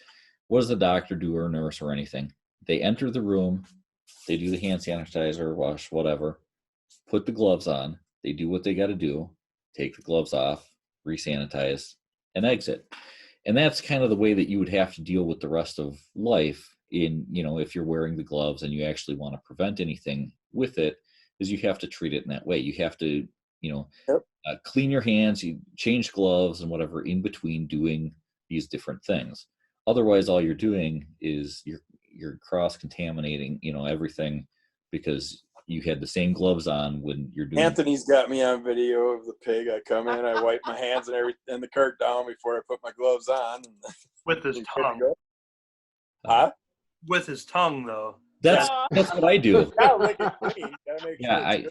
what does the doctor do, or nurse or anything? They enter the room, they do the hand sanitizer, wash, whatever, put the gloves on, they do what they got to do, take the gloves off, resanitize, and exit. And that's kind of the way that you would have to deal with the rest of life if you're wearing the gloves and you actually want to prevent anything with it, is you have to treat it in that way. You have to, clean your hands, you change gloves and whatever in between doing these different things. Otherwise, all you're doing is you're cross-contaminating, everything, because you had the same gloves on when you're doing. Anthony's got me on video of the pig. I come in, I wipe my hands and the cart down before I put my gloves on. With his tongue. Huh? With his tongue, though. That's what I do. Yeah,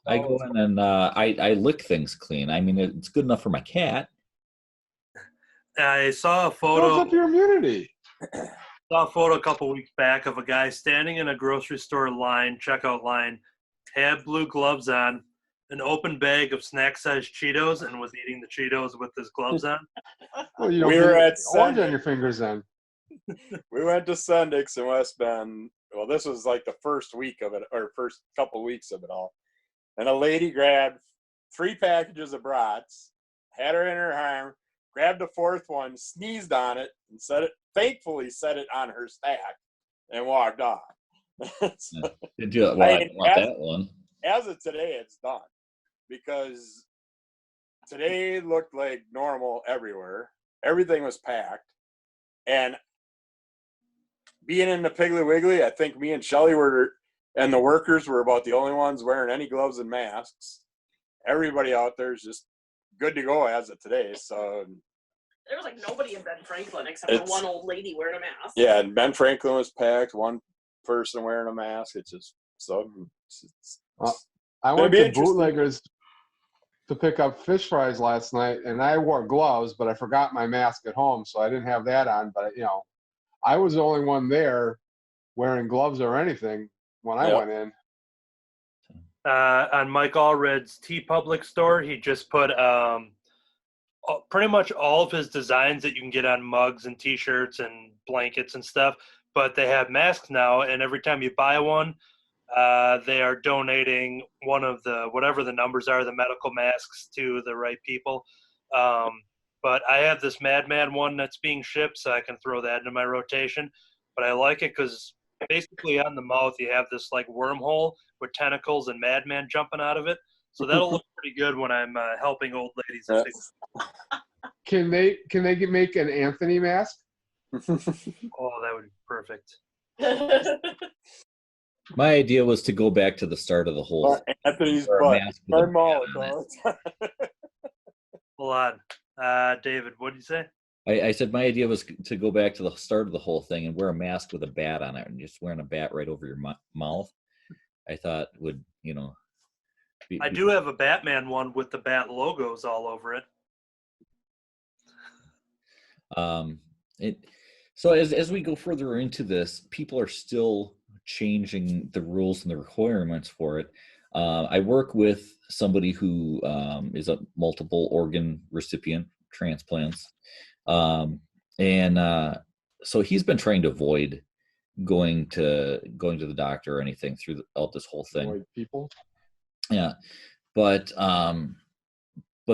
I go in and I lick things clean. I mean, it's good enough for my cat. I saw a photo. Builds up your immunity. Saw a photo a couple weeks back of a guy standing in a grocery store checkout line, had blue gloves on, an open bag of snack-sized Cheetos, and was eating the Cheetos with his gloves on. Well, you don't We were at orange on your fingers then. We went to Sundix in West Bend. Well, this was like the first week of it, or first couple weeks of it all. And a lady grabbed 3 packages of brats, had her in her arm, grabbed the 4th one, sneezed on it, and thankfully set it on her stack, and walked off. Didn't do it. Well, I didn't want that one. As of today, it's done. Because today looked like normal everywhere. Everything was packed. And being in the Piggly Wiggly, I think me and Shelly and the workers were about the only ones wearing any gloves and masks. Everybody out there is just good to go as of today. So there was like nobody in Ben Franklin except for one old lady wearing a mask. Yeah, and Ben Franklin was packed. One person wearing a mask. It's just I went to Bootleggers to pick up fish fries last night, and I wore gloves, but I forgot my mask at home, so I didn't have that on. But I was the only one there wearing gloves or anything when I went in. On Mike Allred's TeePublic store, he just put pretty much all of his designs that you can get on mugs and T-shirts and blankets and stuff, but they have masks now, and every time you buy one, they are donating one of whatever the numbers are, the medical masks, to the right people. But I have this Madman one that's being shipped, so I can throw that into my rotation. But I like it because basically on the mouth you have this like wormhole with tentacles and Madman jumping out of it. So that'll look pretty good when I'm helping old ladies. Can they make an Anthony mask? Oh, that would be perfect. My idea was to go back to the start of the whole. Anthony's butt. Hold on. David, what did you say? I said my idea was to go back to the start of the whole thing and wear a mask with a bat on it, and just wearing a bat right over your mouth. I thought would, I do have a Batman one with the bat logos all over it. So as we go further into this, people are still changing the rules and the requirements for it. I work with somebody who is a multiple organ recipient, transplants, and so he's been trying to avoid going to the doctor or anything throughout this whole thing. Avoid people. Yeah, but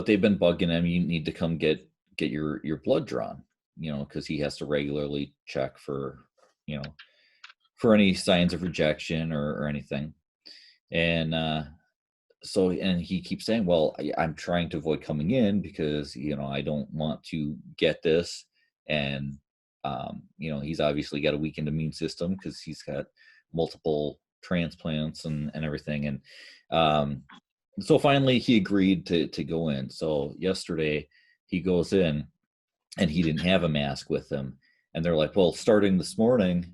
they've been bugging him. You need to come get your blood drawn, because he has to regularly check for any signs of rejection or anything. And and he keeps saying, well, I'm trying to avoid coming in because I don't want to get this. And he's obviously got a weakened immune system because he's got multiple transplants and everything. And so finally he agreed to go in. So yesterday he goes in and he didn't have a mask with him. And they're like, well, starting this morning,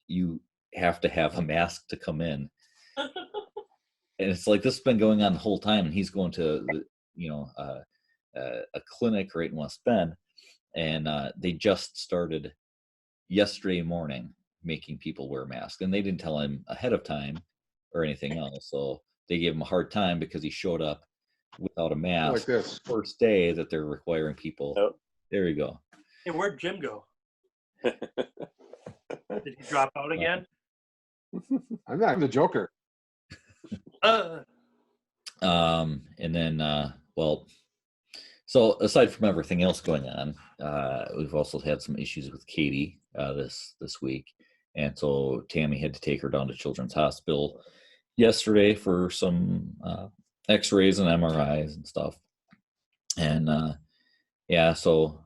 you have to have a mask to come in. And it's like, this has been going on the whole time. And he's going to a clinic right in West Bend, and they just started yesterday morning making people wear masks, and they didn't tell him ahead of time or anything else. So they gave him a hard time because he showed up without a mask. Like this. First day that they're requiring people. Yep. There you go. Hey, where'd Jim go? Did he drop out again? I'm the Joker. And then, well, so aside from everything else going on, we've also had some issues with Katie this week, and so Tammy had to take her down to Children's Hospital yesterday for some X-rays and MRIs and stuff. And yeah, so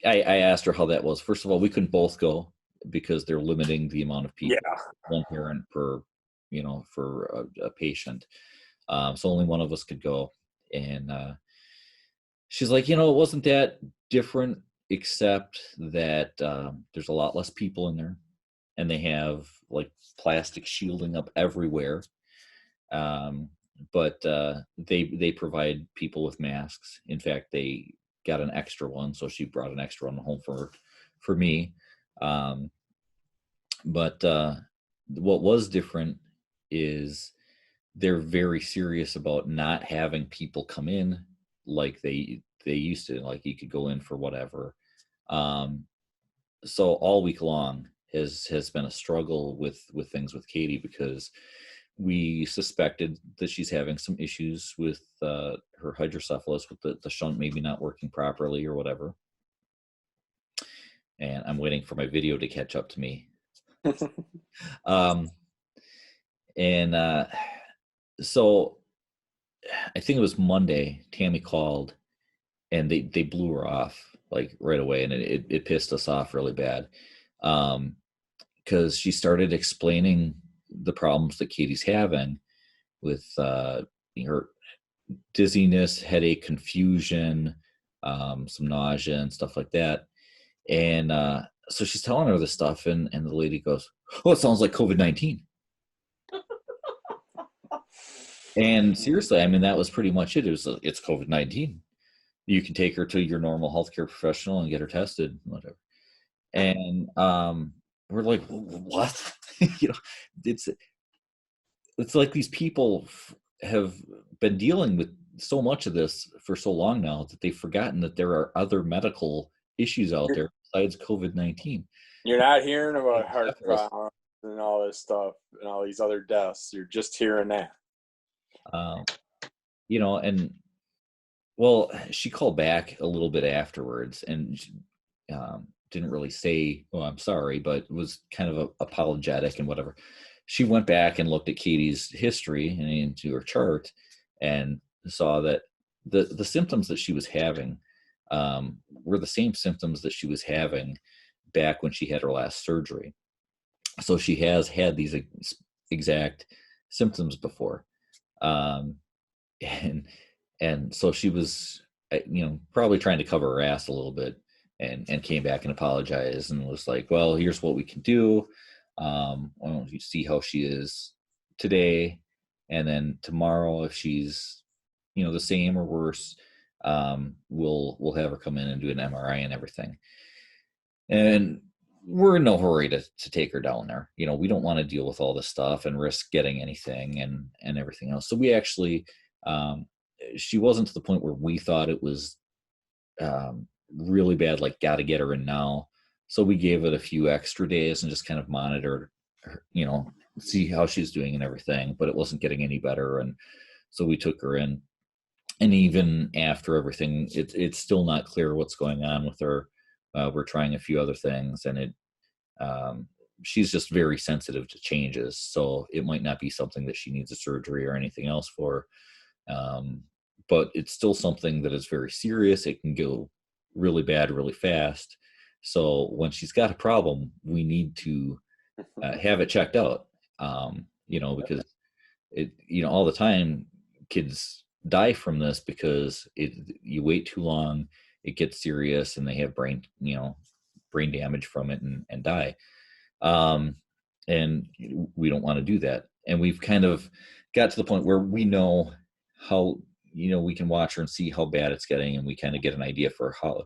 I asked her how that was. First of all, we couldn't both go because they're limiting the amount of people, one parent per, for a patient. So only one of us could go. And she's like, it wasn't that different, except that there's a lot less people in there, and they have like plastic shielding up everywhere. But they provide people with masks. In fact, they got an extra one, so she brought an extra one home for me. But what was different is they're very serious about not having people come in like they used to. Like you could go in for whatever. So all week long has been a struggle with things with Katie, because we suspected that she's having some issues with her hydrocephalus, with the shunt maybe not working properly or whatever. And I'm waiting for my video to catch up to me. So I think it was Monday, Tammy called, and they blew her off like right away, and it pissed us off really bad, because she started explaining the problems that Katie's having with her dizziness, headache, confusion, some nausea and stuff like that. And so she's telling her this stuff, and the lady goes, "Oh, it sounds like COVID-19." And seriously, I mean, that was pretty much it. It's COVID-19. You can take her to your normal healthcare professional and get her tested, whatever. And we're like, what? It's like these people have been dealing with so much of this for so long now that they've forgotten that there are other medical issues out there besides COVID-19. You're not hearing about heart problems and all this stuff and all these other deaths. You're just hearing that. And well, she called back a little bit afterwards, and didn't really say, "Oh, I'm sorry," but was kind of apologetic and whatever. She went back and looked at Katie's history and into her chart, and saw that the symptoms that she was having were the same symptoms that she was having back when she had her last surgery. So she has had these exact symptoms before. And so she was, probably trying to cover her ass a little bit, and came back and apologized and was like, "Well, here's what we can do. Why don't you see how she is today, and then tomorrow, if she's, the same or worse, we'll have her come in and do an MRI and everything." And we're in no hurry to take her down there. We don't want to deal with all this stuff and risk getting anything and everything else. So we actually, she wasn't to the point where we thought it was really bad, like got to get her in now. So we gave it a few extra days and just kind of monitored her, see how she's doing and everything, but it wasn't getting any better. And so we took her in, and even after everything, it's still not clear what's going on with her. We're trying a few other things, and she's just very sensitive to changes. So it might not be something that she needs a surgery or anything else for. But it's still something that is very serious. It can go really bad, really fast. So when she's got a problem, we need to have it checked out, because all the time kids die from this because you wait too long, it gets serious, and they have brain damage from it and die. And we don't want to do that. And we've kind of got to the point where we know how we can watch her and see how bad it's getting, and we kind of get an idea for how,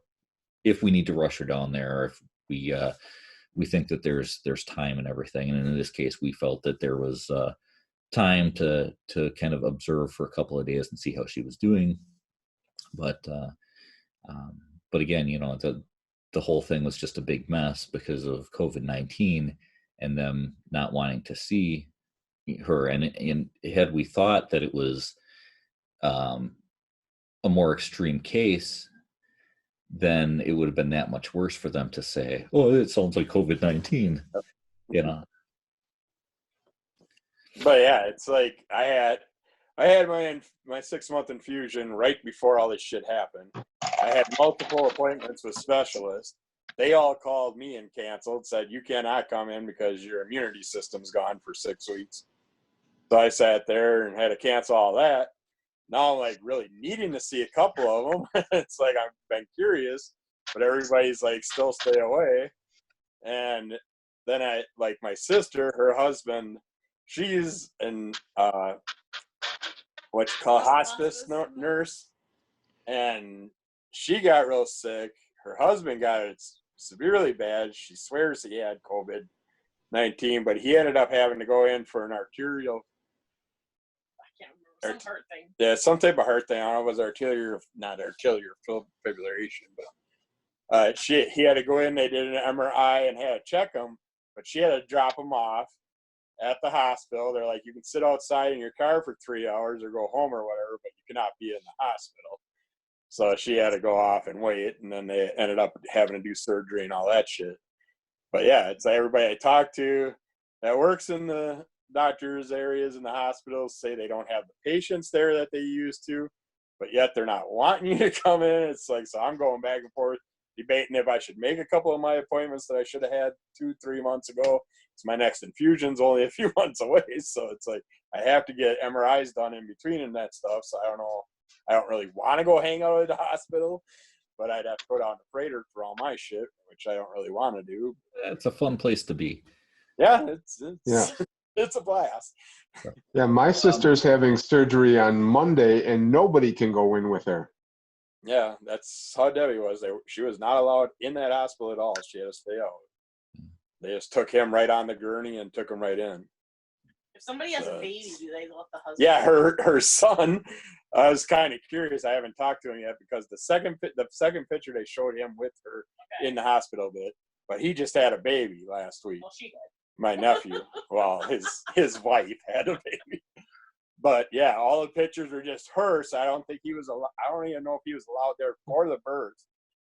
if we need to rush her down there, or if we think that there's time and everything. And in this case, we felt that there was time to kind of observe for a couple of days and see how she was doing. But again, the whole thing was just a big mess because of COVID-19 and them not wanting to see her. And had we thought that it was a more extreme case, then it would have been that much worse for them to say, "Oh, it sounds like COVID-19," But yeah, it's like I had my 6-month infusion right before all this shit happened. I had multiple appointments with specialists. They all called me and canceled, said you cannot come in because your immunity system's gone for 6 weeks. So I sat there and had to cancel all that. Now I'm like really needing to see a couple of them. It's like I've been curious, but everybody's like still stay away. And then I like my sister, her husband, she's an what you call hospice nurse, and she got real sick. Her husband got it severely bad. She swears he had COVID-19, but he ended up having to go in for an arterial. Some heart thing. Yeah, some type of heart thing. I don't know if it was not arterial fibrillation, but he had to go in. They did an MRI and had to check him, but she had to drop him off at the hospital. They're like, you can sit outside in your car for 3 hours or go home or whatever, but you cannot be in the hospital. So she had to go off and wait, and then they ended up having to do surgery and all that shit. But yeah, it's like everybody I talk to that works in the doctors' areas in the hospitals say they don't have the patients there that they used to, but yet they're not wanting you to come in. It's like, so I'm going back and forth debating if I should make a couple of my appointments that I should have had 2-3 months ago. It's my next infusion's only a few months away, so it's like I have to get MRIs done in between and that stuff. So I don't know. I don't really want to go hang out at the hospital, but I'd have to go down to Freighter for all my shit, which I don't really want to do. It's a fun place to be. Yeah, it's Yeah. It's a blast. Yeah, my sister's having surgery on Monday, and nobody can go in with her. Yeah, that's how Debbie was. She was not allowed in that hospital at all. She had to stay out. They just took him right on the gurney and took him right in. If somebody has a baby, do they let the husband? Yeah, her son. I was kind of curious. I haven't talked to him yet because the second picture they showed him with her in the hospital bit, but he just had a baby last week. Well, she did. My nephew. Well, his wife had a baby. But yeah, all the pictures were just her, so I don't think he was I don't even know if he was allowed there for the birth.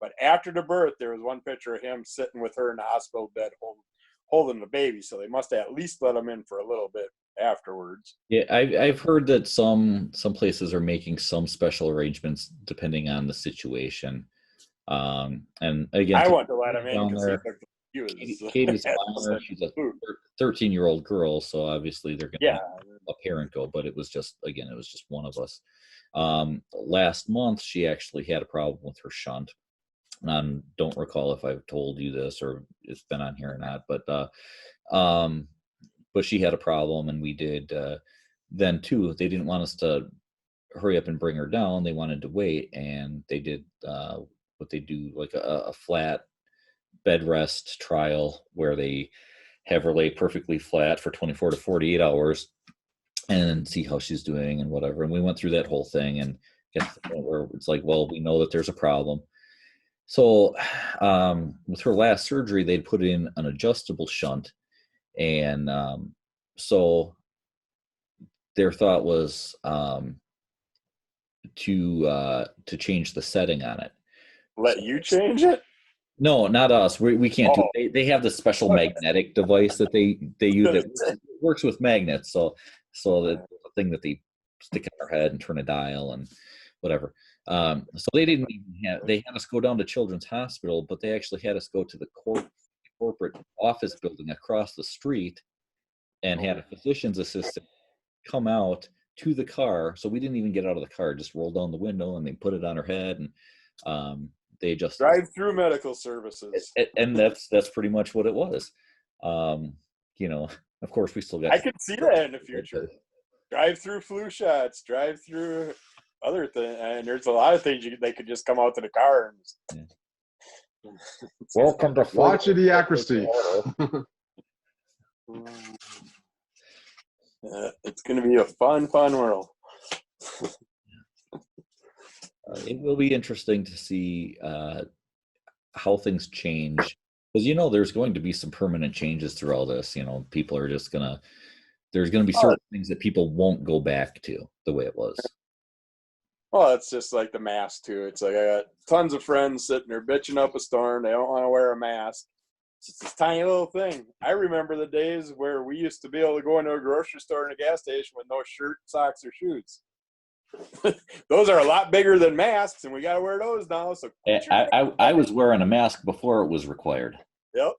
But after the birth, there was one picture of him sitting with her in the hospital bed holding the baby, so they must have at least let him in for a little bit afterwards. Yeah, I've heard that some places are making some special arrangements depending on the situation. And again, I want to let him in because Katie's minor. She's a 13-year-old girl, so obviously they're gonna have a parent go. But it was just one of us. Last month, she actually had a problem with her shunt. And I don't recall if I've told you this or it's been on here or not, but she had a problem, and we did. Then too, they didn't want us to hurry up and bring her down. They wanted to wait, and they did what they do, like a flat bed rest trial where they have her lay perfectly flat for 24 to 48 hours and see how she's doing and whatever. And we went through that whole thing and get to the point where it's like, well, we know that there's a problem. So with her last surgery, they'd put in an adjustable shunt. And so their thought was to change the setting on it. Let you change it? No, not us. We can't do it. They have this special magnetic device that they use that works with magnets. So the thing that they stick in our head and turn a dial and whatever. So they didn't even they had us go down to Children's Hospital, but they actually had us go to the corporate office building across the street and had a physician's assistant come to the car. So we didn't even get out of the car, just rolled down the window and they put it on her head and they just drive-through medical services. And that's pretty much what it was. Of course we still got. I could see that in the future. Drive-through flu shots, drive-through other thing, and there's a lot of things they could just come out to the car and. Welcome to Watch Idiocracy. It's going to be a fun world. It will be interesting to see how things change, because there's going to be some permanent changes through all this. People are just there's gonna be certain things that people won't go back to the way it was. Well, it's just like the mask too. It's like I got tons of friends sitting there bitching up a storm. They don't want to wear a mask. It's just this tiny little thing. I remember the days where we used to be able to go into a grocery store and a gas station with no shirt, socks, or shoes. Those are a lot bigger than masks, and we got to wear those now. So I was wearing a mask before it was required. Yep.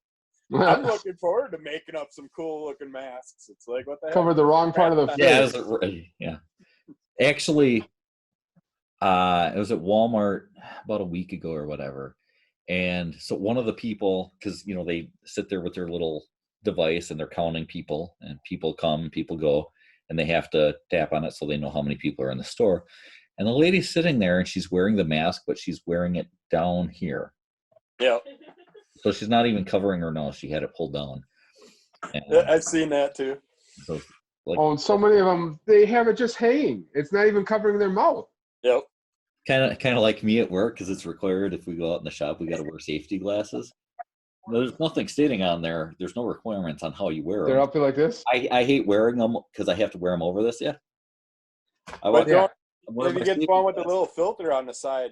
I'm looking forward to making up some cool looking masks. It's like, what the heck? Covered the wrong part of the face. Yeah. Actually, it was at Walmart about a week ago or whatever. And so one of the people, because, they sit there with their little device and they're counting people, and people come, people go, and they have to tap on it so they know how many people are in the store. And the lady's sitting there and she's wearing the mask, but she's wearing it down here. Yeah. So she's not even covering her nose. She had it pulled down. And, I've seen that too. So, and so many of them, they have it just hanging. It's not even covering their mouth. Yep. Kind of like me at work, because it's required if we go out in the shop, we got to wear safety glasses. There's nothing stating on there. There's no requirements on how you wear them. They're up there like this? I hate wearing them because I have to wear them over this. Yeah. But if you get the one with the little filter on the side,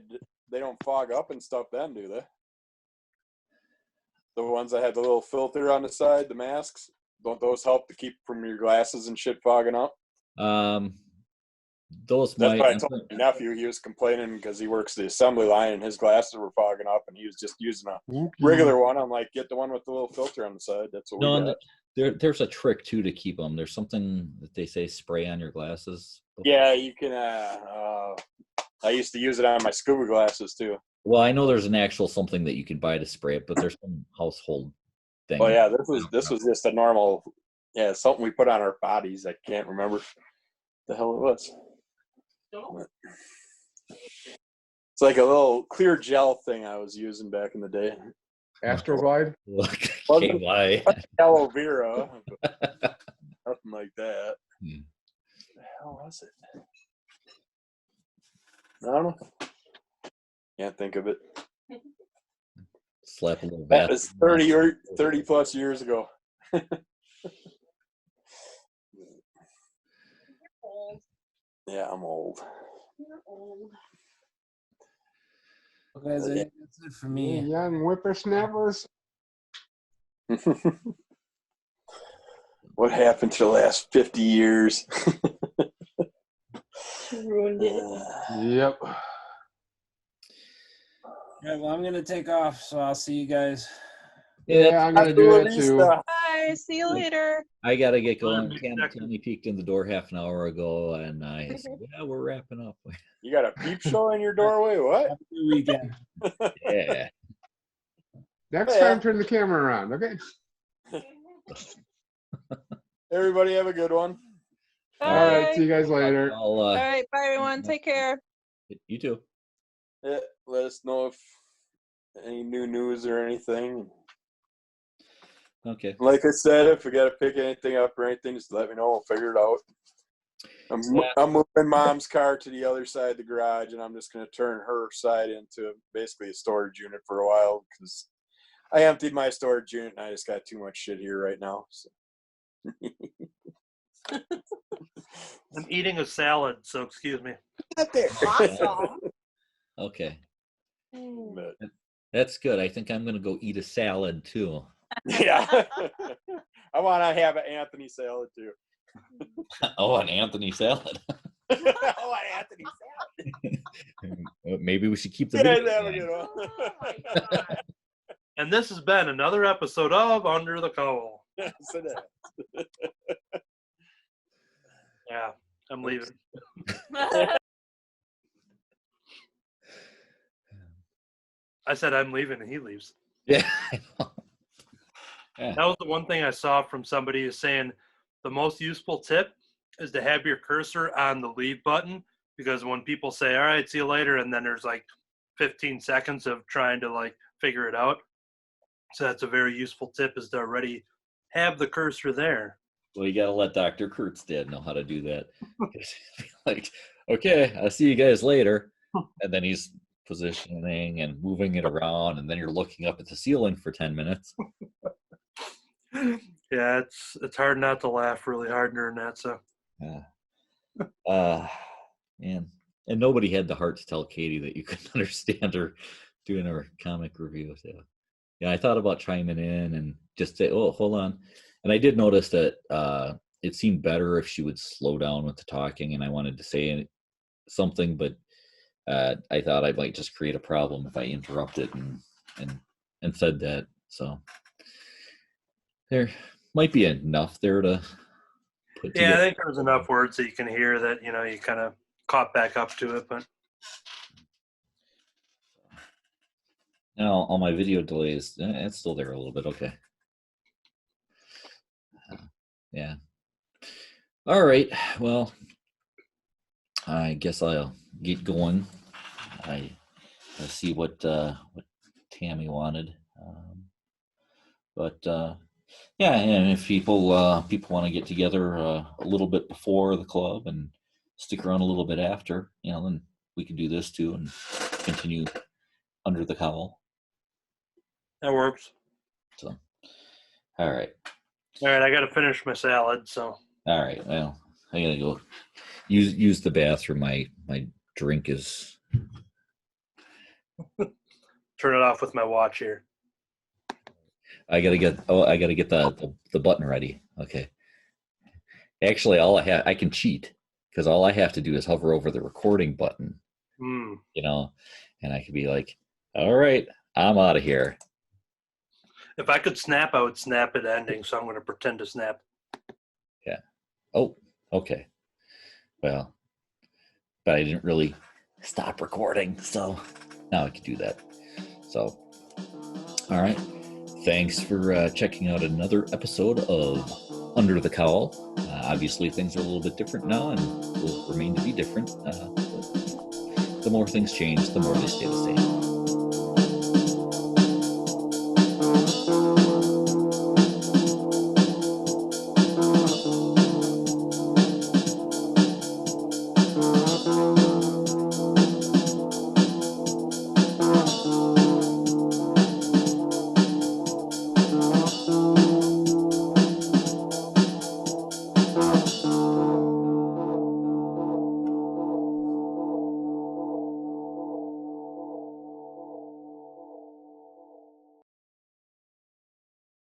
they don't fog up and stuff then, do they? The ones that have the little filter on the side, the masks, don't those help to keep from your glasses and shit fogging up? That's what I told my nephew. He was complaining because he works the assembly line and his glasses were fogging up, and he was just using a regular one. I'm like, get the one with the little filter on the side. That's what we got. There's a trick too to keep them. There's something that they say spray on your glasses. Yeah, you can. I used to use it on my scuba glasses too. Well, I know there's an actual something that you can buy to spray it, but there's some household thing. Oh yeah, this was just a normal, something we put on our bodies. I can't remember the hell it was. It's like a little clear gel thing I was using back in the day. Astroglide? KY. Aloe vera. Nothing like that. What the hell was it? I don't know. Can't think of it. Slap a little That was 30 plus years ago. Yeah, I'm old. You're old. Okay, guys, I think that's it for me. Young whippersnappers. What happened to the last 50 years? Ruined it. Yep. All right, well, I'm going to take off, so I'll see you guys. Yeah, I'm going to do it too. Bye. See you later. I got to get going. Tammy peeked in the door half an hour ago, and I said, yeah, we're wrapping up. You got a peep show in your doorway? What? Have a good weekend. Yeah. Next time, turn the camera around, okay? Everybody have a good one. Bye. All right, see you guys later. All right. Bye, everyone. Take care. You too. Yeah, let us know if any new news or anything. Okay. Like I said, if we got to pick anything up or anything, just let me know. We'll figure it out. I'm moving Mom's car to the other side of the garage, and I'm just going to turn her side into basically a storage unit for a while because I emptied my storage unit and I just got too much shit here right now. So. I'm eating a salad, so excuse me. Awesome. Okay. But, That's good. I think I'm going to go eat a salad too. yeah. I want to have an Anthony salad too. Oh, an Anthony salad. Oh, an Anthony salad. Maybe we should keep the Yeah, video have a going. good one. Oh my God. And this has been another episode of Under the Cowl. So that- Yeah, I'm leaving. I said I'm leaving, and he leaves. Yeah. I know. Yeah. That was the one thing I saw from somebody is saying the most useful tip is to have your cursor on the leave button because when people say, all right, see you later, and then there's like 15 seconds of trying to like figure it out. So that's a very useful tip, is to already have the cursor there. Well, you got to let Dr. Kurt's dad know how to do that. Like, okay, I'll see you guys later. And then he's positioning and moving it around, and then you're looking up at the ceiling for 10 minutes. Yeah, it's hard not to laugh really hard during that. So, yeah. Man. And nobody had the heart to tell Katie that you couldn't understand her doing her comic reviews. Yeah, I thought about chiming in and just say, oh, hold on. And I did notice that it seemed better if she would slow down with the talking, and I wanted to say something, but I thought I might just create a problem if I interrupted and said that. So there might be enough there to put together. Yeah, I think there was enough words that you can hear that, you know, you kind of caught back up to it. But now all my video delays, it's still there a little bit. Okay. Yeah. All right. Well, I guess I'll get going. I see what Tammy wanted, but yeah, and if people want to get together a little bit before the club and stick around a little bit after, you know, then we can do this too and continue under the cowl. that works. So, all right. All right, I got to finish my salad. So, All right. Well, I gotta go use the bathroom. My drink is. turn it off with my watch here. I gotta get the button ready. Okay. Actually, I can cheat because all I have to do is hover over the recording button. You know, and I could be like, all right, I'm out of here. If I could snap, I would snap at ending. So I'm going to pretend to snap. Yeah. Oh, okay. Well, but I didn't really stop recording, so now I can do that. So, all right. Thanks for checking out another episode of Under the Cowl. Obviously, things are a little bit different now and will remain to be different. The more things change, the more they stay the same.